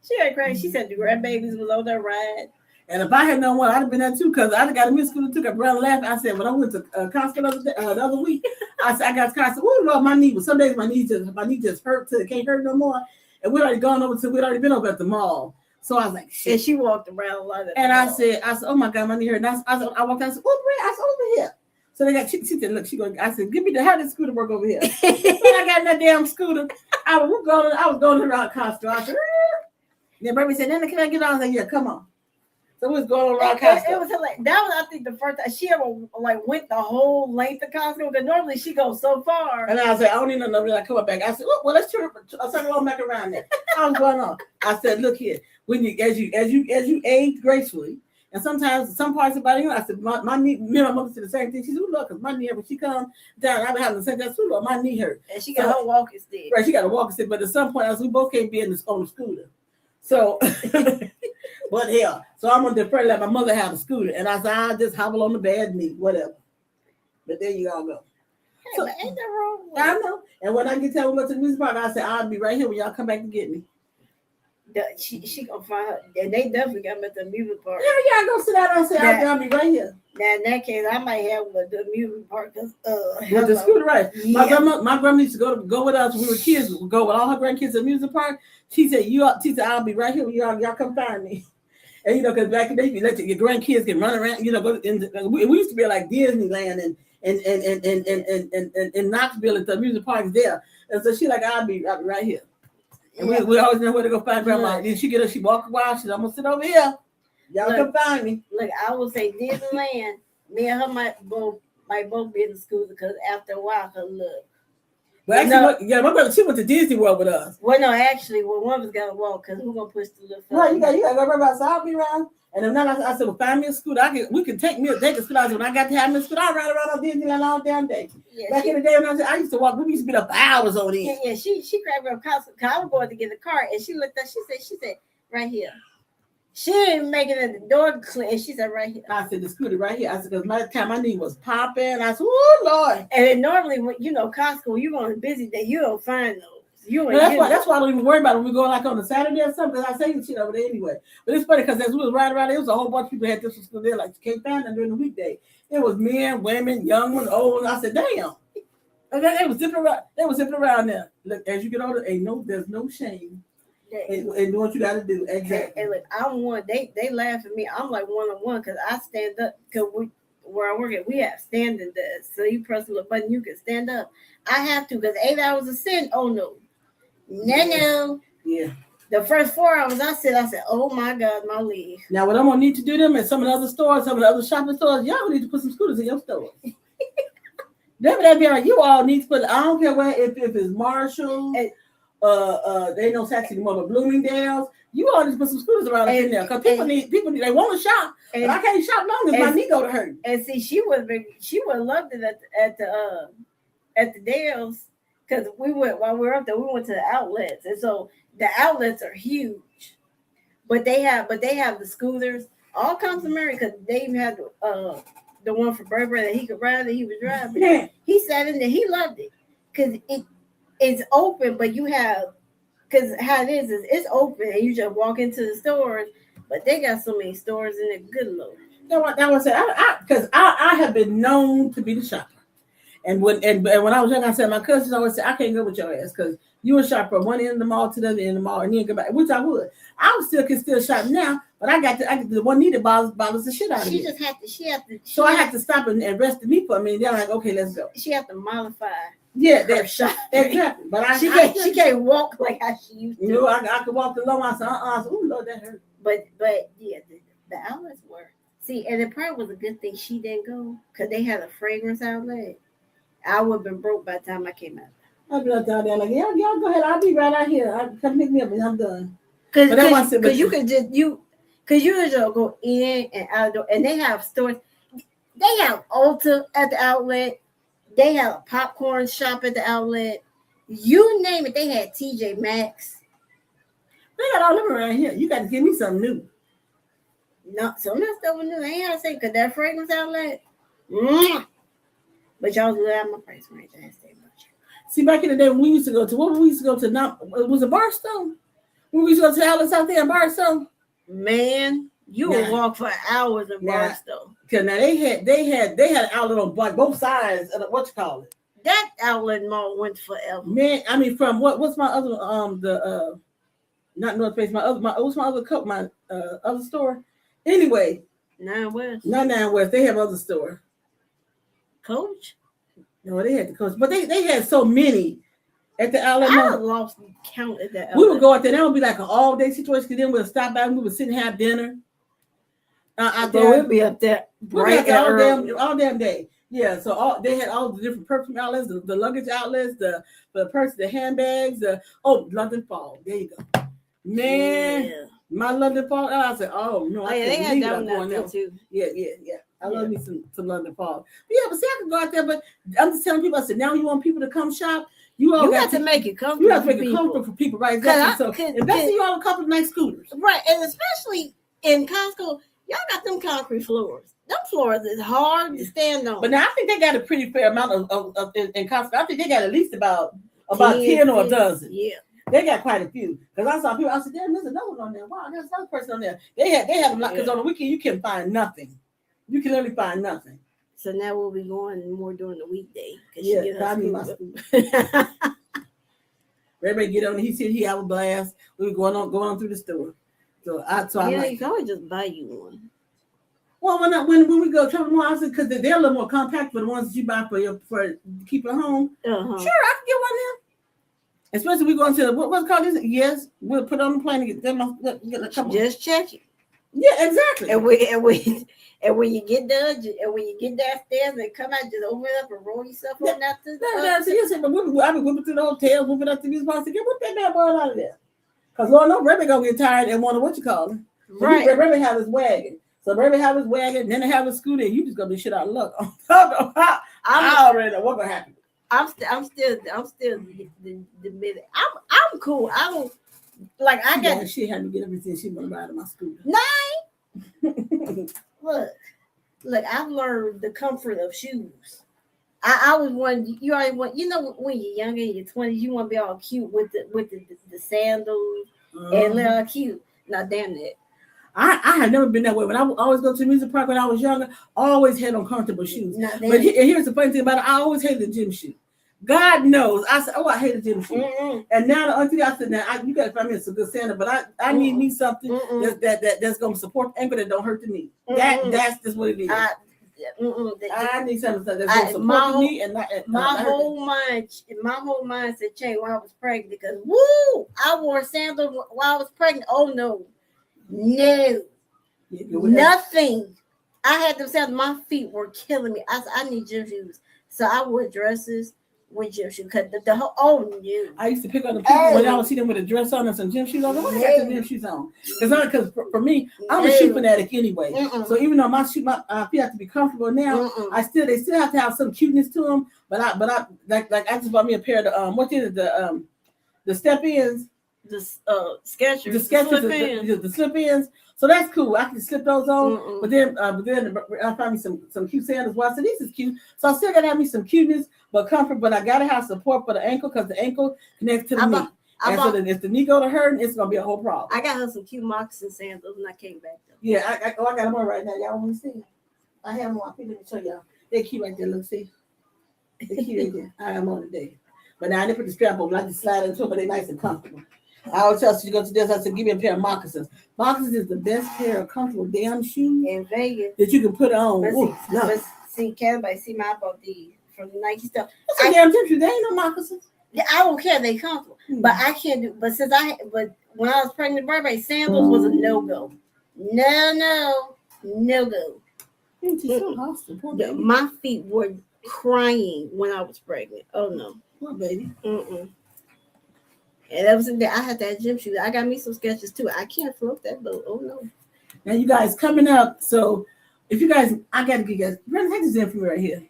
She had crazy. She said the grandbabies was on that ride. And if I had known what, I'd have been there too, because I'd have got a miss scooter, took a brother laughing. I said, when I went to Costco the other week, I got to Costco. Oh Lord, my knee. Some days my knee just hurt till it can't hurt no more. And we'd already been over at the mall. So I was like, shit. And she walked around a lot. And I said, oh my God, my knee hurt. And I walked out. I said, oh, Brian, I said, over here. So she said, look, I said, give me how did scooter work over here? When I got in that damn scooter, I was going around Costco. I said, then Baby said, then can I get on? I said, yeah, come on. So we was going around Costco. It was hilarious. That was, I think, the first time she ever went the whole length of Costco. Because normally she goes so far. And I said, I don't need no I come back. I said, well, let's turn along back around there. I was going on. I said, look here, when as you age gracefully, and sometimes some parts about it, I said, my knee. Me and my mother said the same thing. She said, look, because my knee, when she comes down, I've been having the same thing. Look, my knee hurt. And she got her walking stick. Right, she got a walking stick. But at some point, we both can't be on the scooter. So, but hell, so I'm gonna defer let my mother have a scooter, and I said I'll just hobble on the bad knee, whatever. But there you all go. Hey, so, but ain't that wrong? I know. And when I get to the music park, I said I'll be right here when y'all come back to get me. She gonna find her, and they definitely got me at the music park. Yeah, I go sit down and say I'll be right here. Now in that case, I might have the music park because with the scooter, right? Yeah. My grandma used to go with us when we were kids. We would go with all her grandkids to the music park. She said, I'll be right here when y'all come find me. And because back in the day, you let your grandkids can run around. Go we used to be like Disneyland and Knoxville and the music parks there. And so she like, I'll be right here. And we always know where to go find grandma. Then she walk a while. She's I'm gonna sit over here. Y'all can find me. Look, I will say Disneyland. Me and her might both be in the school because after a while, her look. But actually, my brother, she went to Disney World with us. Well, no, actually, one of us got to walk because we're gonna push the little. No, you got to go right so I'll be around. And then I said, well, find me a scooter. We can take a scooter. I said, when I got to have me a scooter, I ride around on Disneyland all damn day. Yeah, back in the day when I used to walk, we used to be up for hours on it. Yeah, she grabbed her house. I was going to get a car, and she looked up. She said, right here. She didn't make it at the door clear. And she said, right here. I said, the scooter right here. I said, because my knee was popping. I said, oh, Lord. And then normally, when Costco, you're on a busy day, you don't find those. That's why I don't even worry about it when we go like on a Saturday or something. I say shit over there anyway. But it's funny because as we was riding around, there was a whole bunch of people had this school there, like you can't find them during the weekday. It was men, women, young ones, old ones. I said, damn. And then they was zipping around. They was zipping around there. Look, as you get older, there's no shame. And do what you got to do. Exactly. And look, I'm one. They laugh at me. I'm like 1-on-1 because I stand up. Because where I work at, we have standing desks. So you press a little button, you can stand up. I have to because 8 hours of sitting. Oh no. No. Yeah. The first 4 hours I said, oh my God, my leg. Now what I'm gonna need to do them in some of the other stores, some of the other shopping stores, y'all need to put some scooters in your stores. That be like you all need to put. I don't care where if it's Marshall, they know taxi anymore, but Bloomingdale's, you all need to put some scooters around in there because people need they want to shop, but I can't shop long as my knee go to hurt. And see, she would have loved it at the Dales. Because while we were up there, we went to the outlets, and so the outlets are huge. But they have the scooters, all complimentary. Because they even had the one for Burberry that he could ride that he was driving. Yeah. He sat in there, he loved it because it's open, but you have because how it is it's open and you just walk into the stores. But they got so many stores in there, good Lord. That was it. Because I have been known to be the shopper. And when I was young, I said my cousins always said I can't go with your ass because you would shop from one end of the mall to the other end of the mall and then go back, which I would. I can still shop now, but I got the one needed bothers the shit out of me. So I had to stop and rest the knee for a minute. They're like, okay, let's go. She had to mollify. Yeah, that shot exactly. But she can't walk like how she used to. You know, I could walk along. I said, oh Lord, that hurt. But yeah, the outlets were. See, and it probably was a good thing she didn't go because they had a fragrance outlet. I would have been broke by the time I came out. I'd be like down there like, y'all go ahead. I'll be right out here. Come pick me up and I'm done. Because you could just go in and out the door, and they have stores. They have Ulta at the outlet. They have a popcorn shop at the outlet. You name it. They had TJ Maxx. They got all of them around here. You got to give me something new. No, some of that stuff was new. I ain't got to say because that fragrance outlet. But y'all do have my price range. I didn't say much. See, back in the day when we used to go to, what we used to go to, was it Barstow? When we used to go to outlets out there in Barstow? Man, you would walk for hours in Barstow. Because now they had an outlet on both sides of what you call it. That outlet mall went forever. Man, I mean, from what's my other not North Face, what's my other store? Anyway, 9 West. Not 9 West. They have other store. Coach? No, they had the Coach, but they had so many at the outlet mall. I lost count at that. We would go out there. That would be like an all day situation. Because then we'll stop by and we would sit and have dinner. Out there, we'll be up there bright all damn day. Yeah, so they had all the different perfume outlets, the luggage outlets, the purse, the handbags, London Fall. There you go. Man, my London Fall. I said, oh no, I they had that one there too. Yeah. I love me some London Fall. But yeah, but see, I can go out there, but I'm just telling people, I said, now you want people to come shop, you got to make it comfortable. You have to make it comfortable for people, right? Exactly. So invest in you all a couple of nice scooters. Right, and especially in Costco, y'all got them concrete floors. Them floors is hard to stand on. But now I think they got a pretty fair amount of in Costco. I think they got at least about 10 or a dozen. Yeah. They got quite a few. Because I saw people, I said, damn, there's another one on there. Wow, there's another person on there. They had them because on the weekend you can find nothing. You can literally find nothing. So now we'll be going more during the weekday. Yeah, I mean my Everybody get on. He said he have a blast. We were going on through the store. So you can always just buy you one. Well, when we go travel more, I said because they're a little more compact for the ones that you buy for to keep at home. Sure, I can get one there. Especially we going to what's called this? Yes, we'll put on the plane and get a couple. Just check it. Yeah, exactly. And when you get done, and when you get downstairs and come out, just open it up and roll yourself on out to So you said, I be whipping through the hotel, whipping up to these parts to get what that bad boy out of there. Because Lord knows Rebbe gonna get tired and wonder what you call him. Right. Rebbe have his wagon. So Rebbe have his wagon, then they have his scooter, and you just gonna be shit out of luck. I already know what's gonna happen. I'm still the minute. I'm cool. I don't like. I got she had to get everything she want to ride on my scooter. Look. I've learned the comfort of shoes. I was one. You already want. You know when you're younger, in your 20s, you want to be all cute with the sandals and look all cute. Now damn it. I had never been that way. When I would always go to the music park when I was younger, I always had uncomfortable shoes. But here's the funny thing about it. I always hated the gym shoe. God knows. I said, I hate the gym shoe. And now the only thing I said, now you got to find me some good sandal, but I need me something that's going to support the ankle that don't hurt the knee. That's just what it is. I need something that's going to support the knee and not. My whole mindset changed while I was pregnant because woo, I wore sandals while I was pregnant. Oh no. Nothing. I had them sandals. My feet were killing me. I said, I need gym shoes. So I wore dresses with gym shoes. Because the whole new. I used to pick on the people when I would see them with a dress on and some gym shoes on. Why they got the gym shoes on? Because for me, I'm a shoe fanatic anyway. So even though my feet have to be comfortable now, they still have to have some cuteness to them. But I I just bought me a pair of the step-ins. The Skechers, the slip-ins. So that's cool. I can slip those on. But then I found me some cute sandals. Well, I said, this is cute. So I still gotta have me some cuteness, but comfort. But I gotta have support for the ankle because the ankle connects to the knee. So that if the knee go to hurting, it's gonna be a whole problem. I got her some cute moccasin sandals and I came back though. Yeah, I got them on right now. Y'all want to see? I have them on. Let me show y'all. They're cute right there. Look, see. They're cute right there. I have them on today. But now I didn't put the strap on. I just slide into them, but they're nice and comfortable. I always tell you go to this. I said, give me a pair of moccasins. Moccasins is the best pair of comfortable damn shoes in Vegas that you can put on. Can't nobody see my about these from the Nike stuff. That's a damn gym shoe. They ain't no moccasins. I don't care. They comfortable, but I can't do. But but when I was pregnant, Burberry sandals was a no go. No go. My feet were crying when I was pregnant. Oh no, my baby. And that was in there. I had that gym shoes. I got me some Skechers too. I can't float that boat. Oh no. Now you guys coming up. So if you guys, I gotta get you guys. Brenda, take this in for me right here.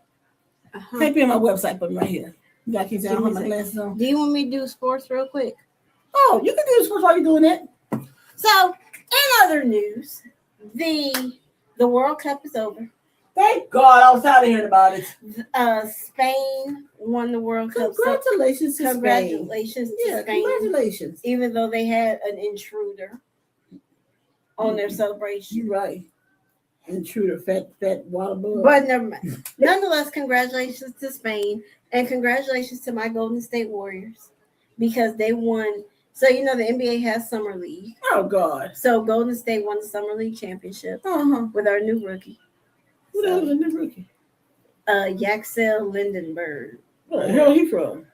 Type in my website for me right here. You guys keep saying I have my glasses on. Do you want me to do sports real quick? Oh, you can do sports while you're doing it. So in other news, the World Cup is over. Thank God, I was tired of hearing about it. Spain won the World Cup. Congratulations to Spain. Spain. Congratulations. Even though they had an intruder on their celebration. You're right. Intruder, fat water bug. But never mind. Nonetheless, congratulations to Spain and congratulations to my Golden State Warriors because they won. So, the NBA has Summer League. Oh, God. So, Golden State won the Summer League championship with our new rookie. Who the hell is the new rookie? Yaxel Lindenberg. Where the hell he from?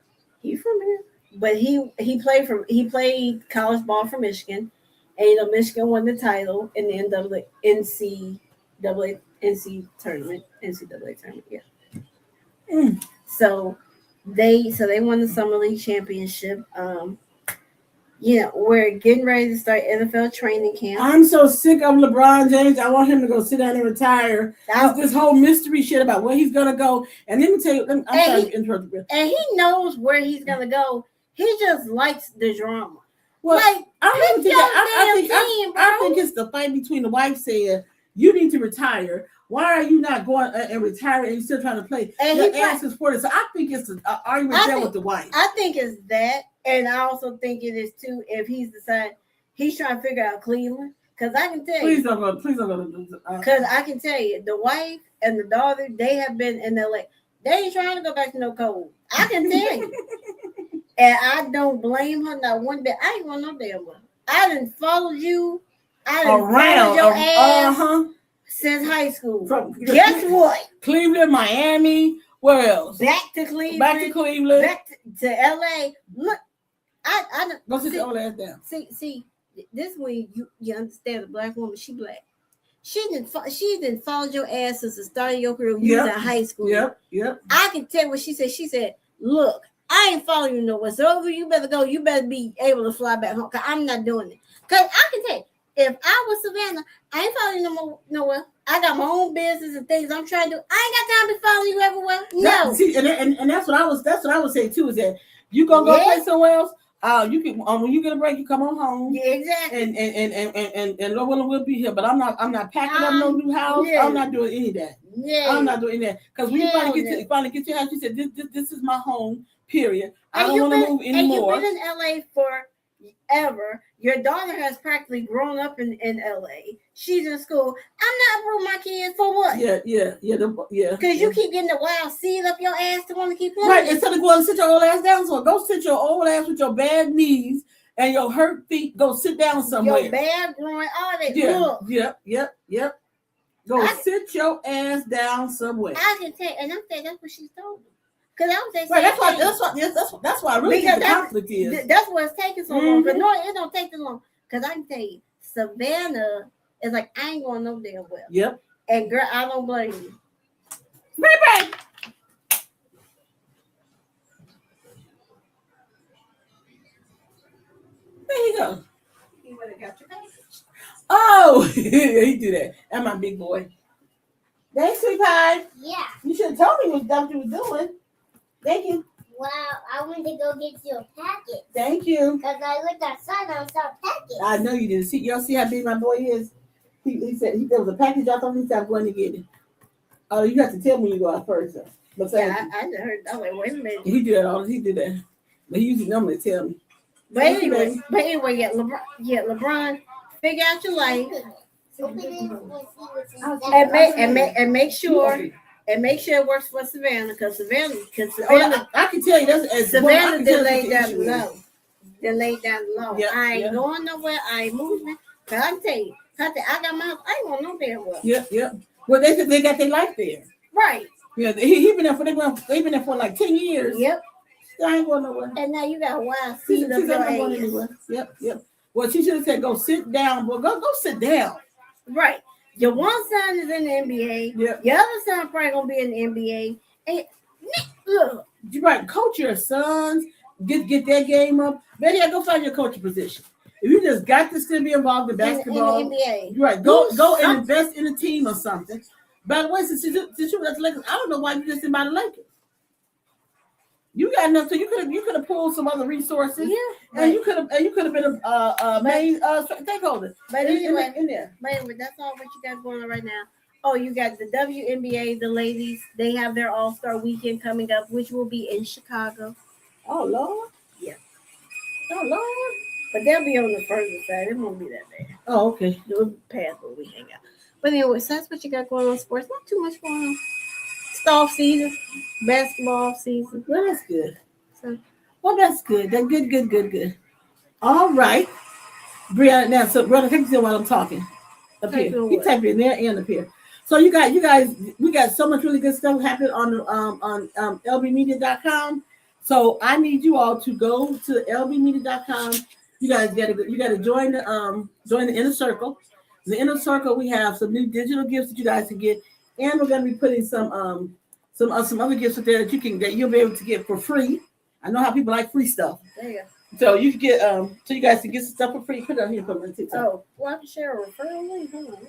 He from here. But he played college ball for Michigan. And, Michigan won the title in the NCAA tournament, yeah. So they won the Summer League championship. We're getting ready to start NFL training camp. I'm so sick of LeBron James. I want him to go sit down and retire. This whole mystery shit about where he's gonna go. And let me tell you, I'm sorry to interrupt you. And he knows where he's gonna go. He just likes the drama. Well, I think it's the fight between the wife saying you need to retire. Why are you not going and retiring and you're still trying to play? And he asks for it. So I think it's an argument there with the wife. I think it's that. And I also think it is too if he's decided he's trying to figure out Cleveland. Because I can tell you. Please don't go. Because I can tell you, the wife and the daughter, they have been in LA. They ain't trying to go back to no cold. I can tell you. And I don't blame her not one bit. I ain't want no damn well. I done followed you. I done followed your ass since high school. Guess what? Cleveland, Miami, where else? Back to Cleveland. Back to LA. Look, I go sit your old ass down. See, this way you understand a black woman. She black. She didn't follow your ass since the start of your career. You was in high school. Yep. I can tell what she said. She said, "Look, I ain't following you nowhere. So over you better go. You better be able to fly back home. Cause I'm not doing it. Cause I can tell you, if I was Savannah, I ain't following you nowhere. I got my own business and things I'm trying to do. I ain't got time to be following you everywhere. No. See, and that's what I would say too. Is that you gonna go play somewhere else? You can when you get a break, you come on home. Yeah, exactly. And Lord willing, we'll be here. But I'm not packing up no new house. Yeah. I'm not doing any of that. Yeah. I'm not doing any of that. Because when you finally get your house, you said this is my home. Period. I don't want to move anymore. And you've been in LA forever. Your daughter has practically grown up in LA. She's in school. I'm not ruining my kids for what? Yeah. Because you keep getting the wild seed up your ass to want to keep playing. Right, instead of going to sit your old ass down, so go sit your old ass with your bad knees and your hurt feet. Go sit down somewhere. Your bad groin, all that. Yep. Sit your ass down somewhere. I can tell, and I'm saying that's what she's told me. Because I was saying, right, that's why I really think the conflict is. That's why it's taking so long. But no, it don't take too long. Because I can tell you, Savannah is like, I ain't going no damn well. Yep. And girl, I don't blame you. Baby. There you go. You would have got your package. Oh, he do that. That's my big boy. Thanks, sweet pie. Yeah. You should have told me what you was doing. Thank you. Wow, I went to go get you a packet. Thank you. Because I looked outside and I saw packets. I know you didn't see. Y'all see how big my boy is? He said there was a package I thought he said I'm going to get it. Oh, you have to tell me when you go out first. So. But yeah, I just heard. I went, wait a minute. He did all. He did that. But he usually normally tell me. But anyway, yeah, LeBron, figure out your life. And make sure. And make sure it works for Savannah, because Savannah, I can tell you that's Savannah did lay down low. Then lay down low. Yep, I ain't going nowhere. I ain't moving. Cause I can tell you, I got my. I ain't going no damn well. Yep. Well, they said they got their life there. Right. Yeah, he been there for they've been there for like 10 years. Yep. I ain't going nowhere. And now you got a wild seed up your ass. Yep. Well, she should have said, "Go sit down." Well, go sit down. Right. Your one son is in the NBA. Yep. Your other son probably gonna be in the NBA. And look, you right. Coach your sons. Get that game up. Betty, go find your coaching position. If you just got to still be involved in basketball, in the NBA. You're right. Go and invest in a team or something. By the way, since you were at the Lakers, I don't know why you just didn't buy the Lakers. You got enough, so you could have pulled some other resources. Yeah. And you could have been a main stakeholder. But anyway, in there. But anyway, that's all what you got going on right now. Oh, you got the WNBA, the ladies. They have their All-Star weekend coming up, which will be in Chicago. Oh Lord. Yeah. Oh Lord. But they'll be on the further side. It won't be that bad. Oh, okay. It'll pass where we hang out. But anyway, so that's what you got going on in sports. Not too much going on. It's off season, basketball season. Well, that's good. That's good. That's good. All right. Briana, now, so brother, take it while I'm talking. Up here. You type it in there and up here. So you guys, we got so much really good stuff happening on lbmedia.com. So I need you all to go to lbmedia.com. You guys gotta join the inner circle. The inner circle, we have some new digital gifts that you guys can get, and we're gonna be putting some other gifts up there that you'll be able to get for free. I know how people like free stuff. Yeah. So you can get so you guys can get some stuff for free. Put it on here, put it on TikTok. Oh, well, I can share a referral link. Hold on.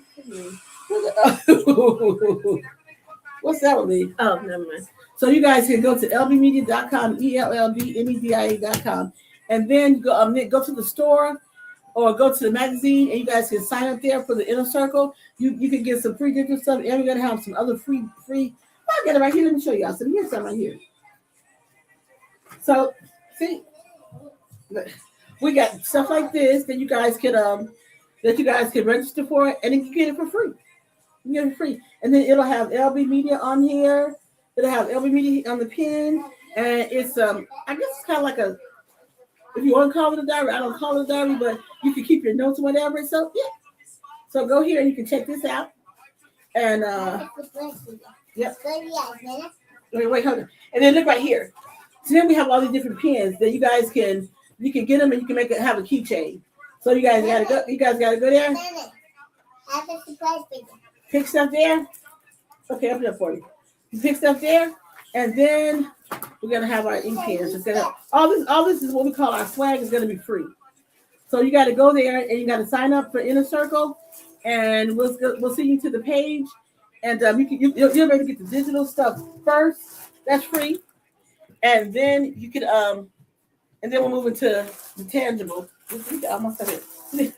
What's that one mean? Oh, never mind. So you guys can go to lbmedia.com, ELLBmedia.com, and then go to the store or go to the magazine, and you guys can sign up there for the inner circle. You can get some free digital stuff, and we're gonna have some other free. I got it right here. Let me show y'all. So here's some right here. So see, we got stuff like this that you guys can register for, and then you get it for free. You get it for free, and then it'll have LB Media on here. It'll have LB Media on the pin, and it's I guess it's kind of like a, if you want to call it a diary, I don't call it a diary, but you can keep your notes or whatever. So yeah, so go here and you can check this out, and yep. Wait, hold on, and then look right here. So then we have all these different pins that you can get them, and you can have a keychain. So you guys gotta go. You guys gotta go there. Have a surprise for you. Pick stuff there. Okay, up there for you. You pick stuff there, and then we're gonna have our ink cans. It's gonna all this is what we call our swag. Is gonna be free. So you gotta go there and you gotta sign up for Inner Circle, and we'll see you to the page, and you'll be able to get the digital stuff first. That's free, and then you can and then we'll move into the tangible. Almost got it.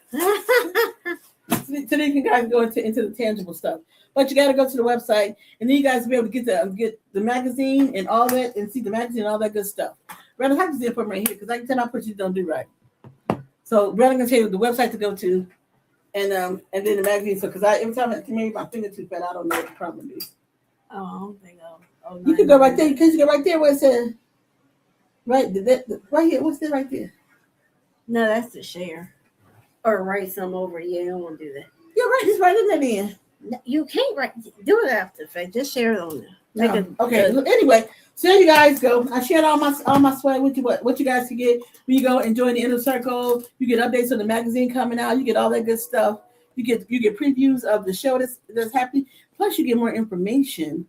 So then you guys go into the tangible stuff. But you got to go to the website, and then you guys will be able to get the magazine and all that, and see the magazine and all that good stuff. Brandon, how does the information right here? Because I can tell I put you don't do right. So Brandon can tell you the website to go to, and then the magazine. So because every time I can make my finger too fat, I don't know what the problem is. Oh, I don't think I'll. You can go right there. Because you go right there where it says, right here. What's that right there? No, that's the share. Or write some over. Yeah, I don't want to do that. You're right. It's right in there then. No, you can't write. Do it after the fact. Just share it on there. Okay. Anyway, so there you guys go. I shared all my swag with you. What you guys can get when you go and join the Inner Circle. You get updates on the magazine coming out. You get all that good stuff. You get previews of the show that's happening. Plus, you get more information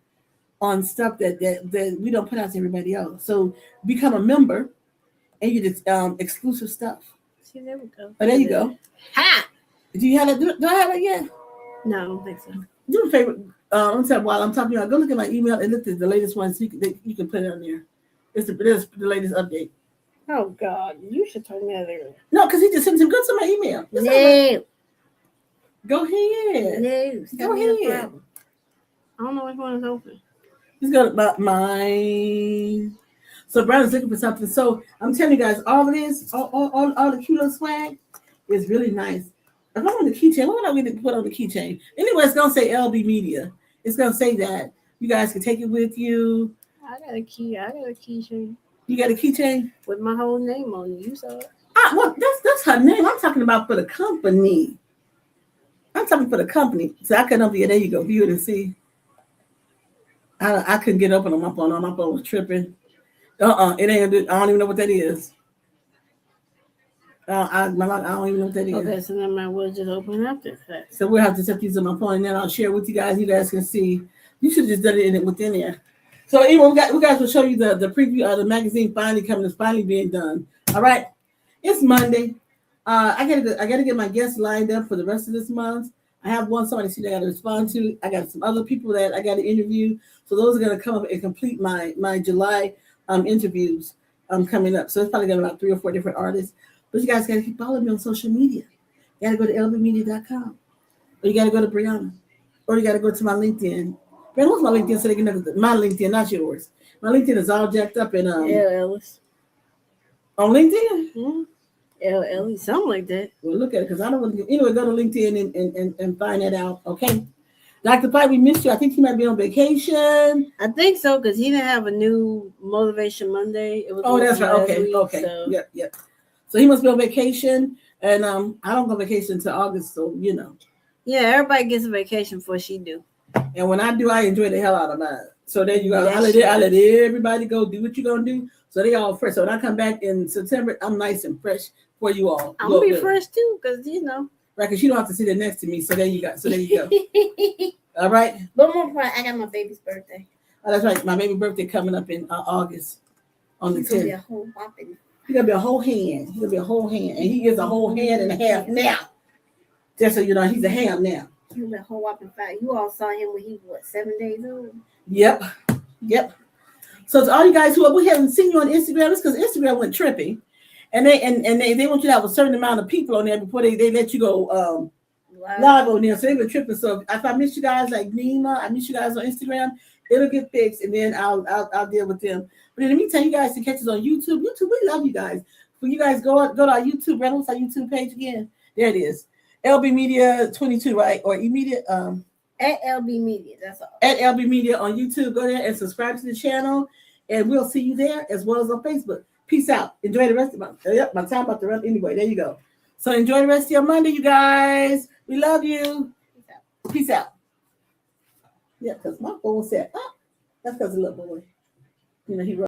on stuff that we don't put out to everybody else. So become a member, and you get exclusive stuff. See, there we go. Oh, there you go. Ha! Do you have that? Do I have that yet? No, I don't think so. Do me a favor. While I'm talking, go look at my email and look at the latest one so you can put it on there. It's the latest update. Oh God, you should tell me that earlier. No, because he just sent some good to my email. No. Go ahead. No. Go ahead. I don't know which one is open. He's got about mine. So Brandon's looking for something. So I'm telling you guys, all of this, all the cute little swag is really nice. If I want the keychain, what would I really put on the keychain? Anyway, it's gonna say LB Media. It's gonna say that you guys can take it with you. I got a keychain. You got a keychain With my whole name on it. You saw it. Well, that's her name. I'm talking about for the company. I'm talking for the company. So I couldn't open it. There you go. View it and see. I couldn't get open on my phone. My phone was tripping. It ain't. I don't even know what that is. I don't even know what that is. Okay, so then I will just open up the fact. So we'll have to set these on my phone, and then I'll share with you guys. You guys can see. You should have just done it within there. So anyway, we guys will show you the preview of the magazine finally being done. All right, it's Monday. I gotta get my guests lined up for the rest of this month. I have somebody I got to respond to. I got some other people that I got to interview. So those are gonna come up and complete my July interviews coming up. So it's probably gonna be about 3 or 4 different artists. But you guys got to keep following me on social media. You got to go to lbmedia.com. Or you got to go to Briana. Or you got to go to my LinkedIn. Man, what's my LinkedIn so they can know my LinkedIn, not yours. My LinkedIn is all jacked up and Elle Ellis. On LinkedIn? Mm-hmm. Elle Ellis, something like that. Well, look at it because I don't want to. Anyway, go to LinkedIn and find that out. Okay. Dr. Fite, we missed you. I think he might be on vacation. I think so because he didn't have a new Motivation Monday. It was that's right. Okay. Week, okay. So. Yep. So he must be on vacation, and I don't go vacation until August, so you know. Yeah, everybody gets a vacation before she do. And when I do, I enjoy the hell out of mine. So there you go. I let everybody go do what you're gonna do. So they all fresh. So when I come back in September, I'm nice and fresh for you all. I'm gonna be fresh too, because Right, because you don't have to sit there next to me. So there you go. All right. But more part, I got my baby's birthday. Oh, that's right. My baby birthday coming up in August on the 10th. Be a whole whopping. He's gonna be a whole hand. He's gonna be a whole hand, and he is a whole hand and a half now. Just so you know, he's a ham now. He'll be a whole whopping 5. You all saw him when he was 7 days old. Yep. So to all you guys who we haven't seen you on Instagram, it's because Instagram went tripping, and they want you to have a certain amount of people on there before they let you go live on there. So they've been tripping. So if I miss you guys like Nima, I miss you guys on Instagram. It'll get fixed, and then I'll deal with them. But in the meantime, you guys can catch us on YouTube. YouTube, we love you guys. When you guys go to our YouTube, Brandon, what's our YouTube page again? There it is. LB Media 22, right? Or immediate at LB Media, that's all. At LB Media on YouTube. Go there and subscribe to the channel, and we'll see you there as well as on Facebook. Peace out. Enjoy the rest of my time about to run anyway. There you go. So enjoy the rest of your Monday, you guys. We love you. Peace out. Yeah, because my phone said, that's because of little boy. You know, he wrote.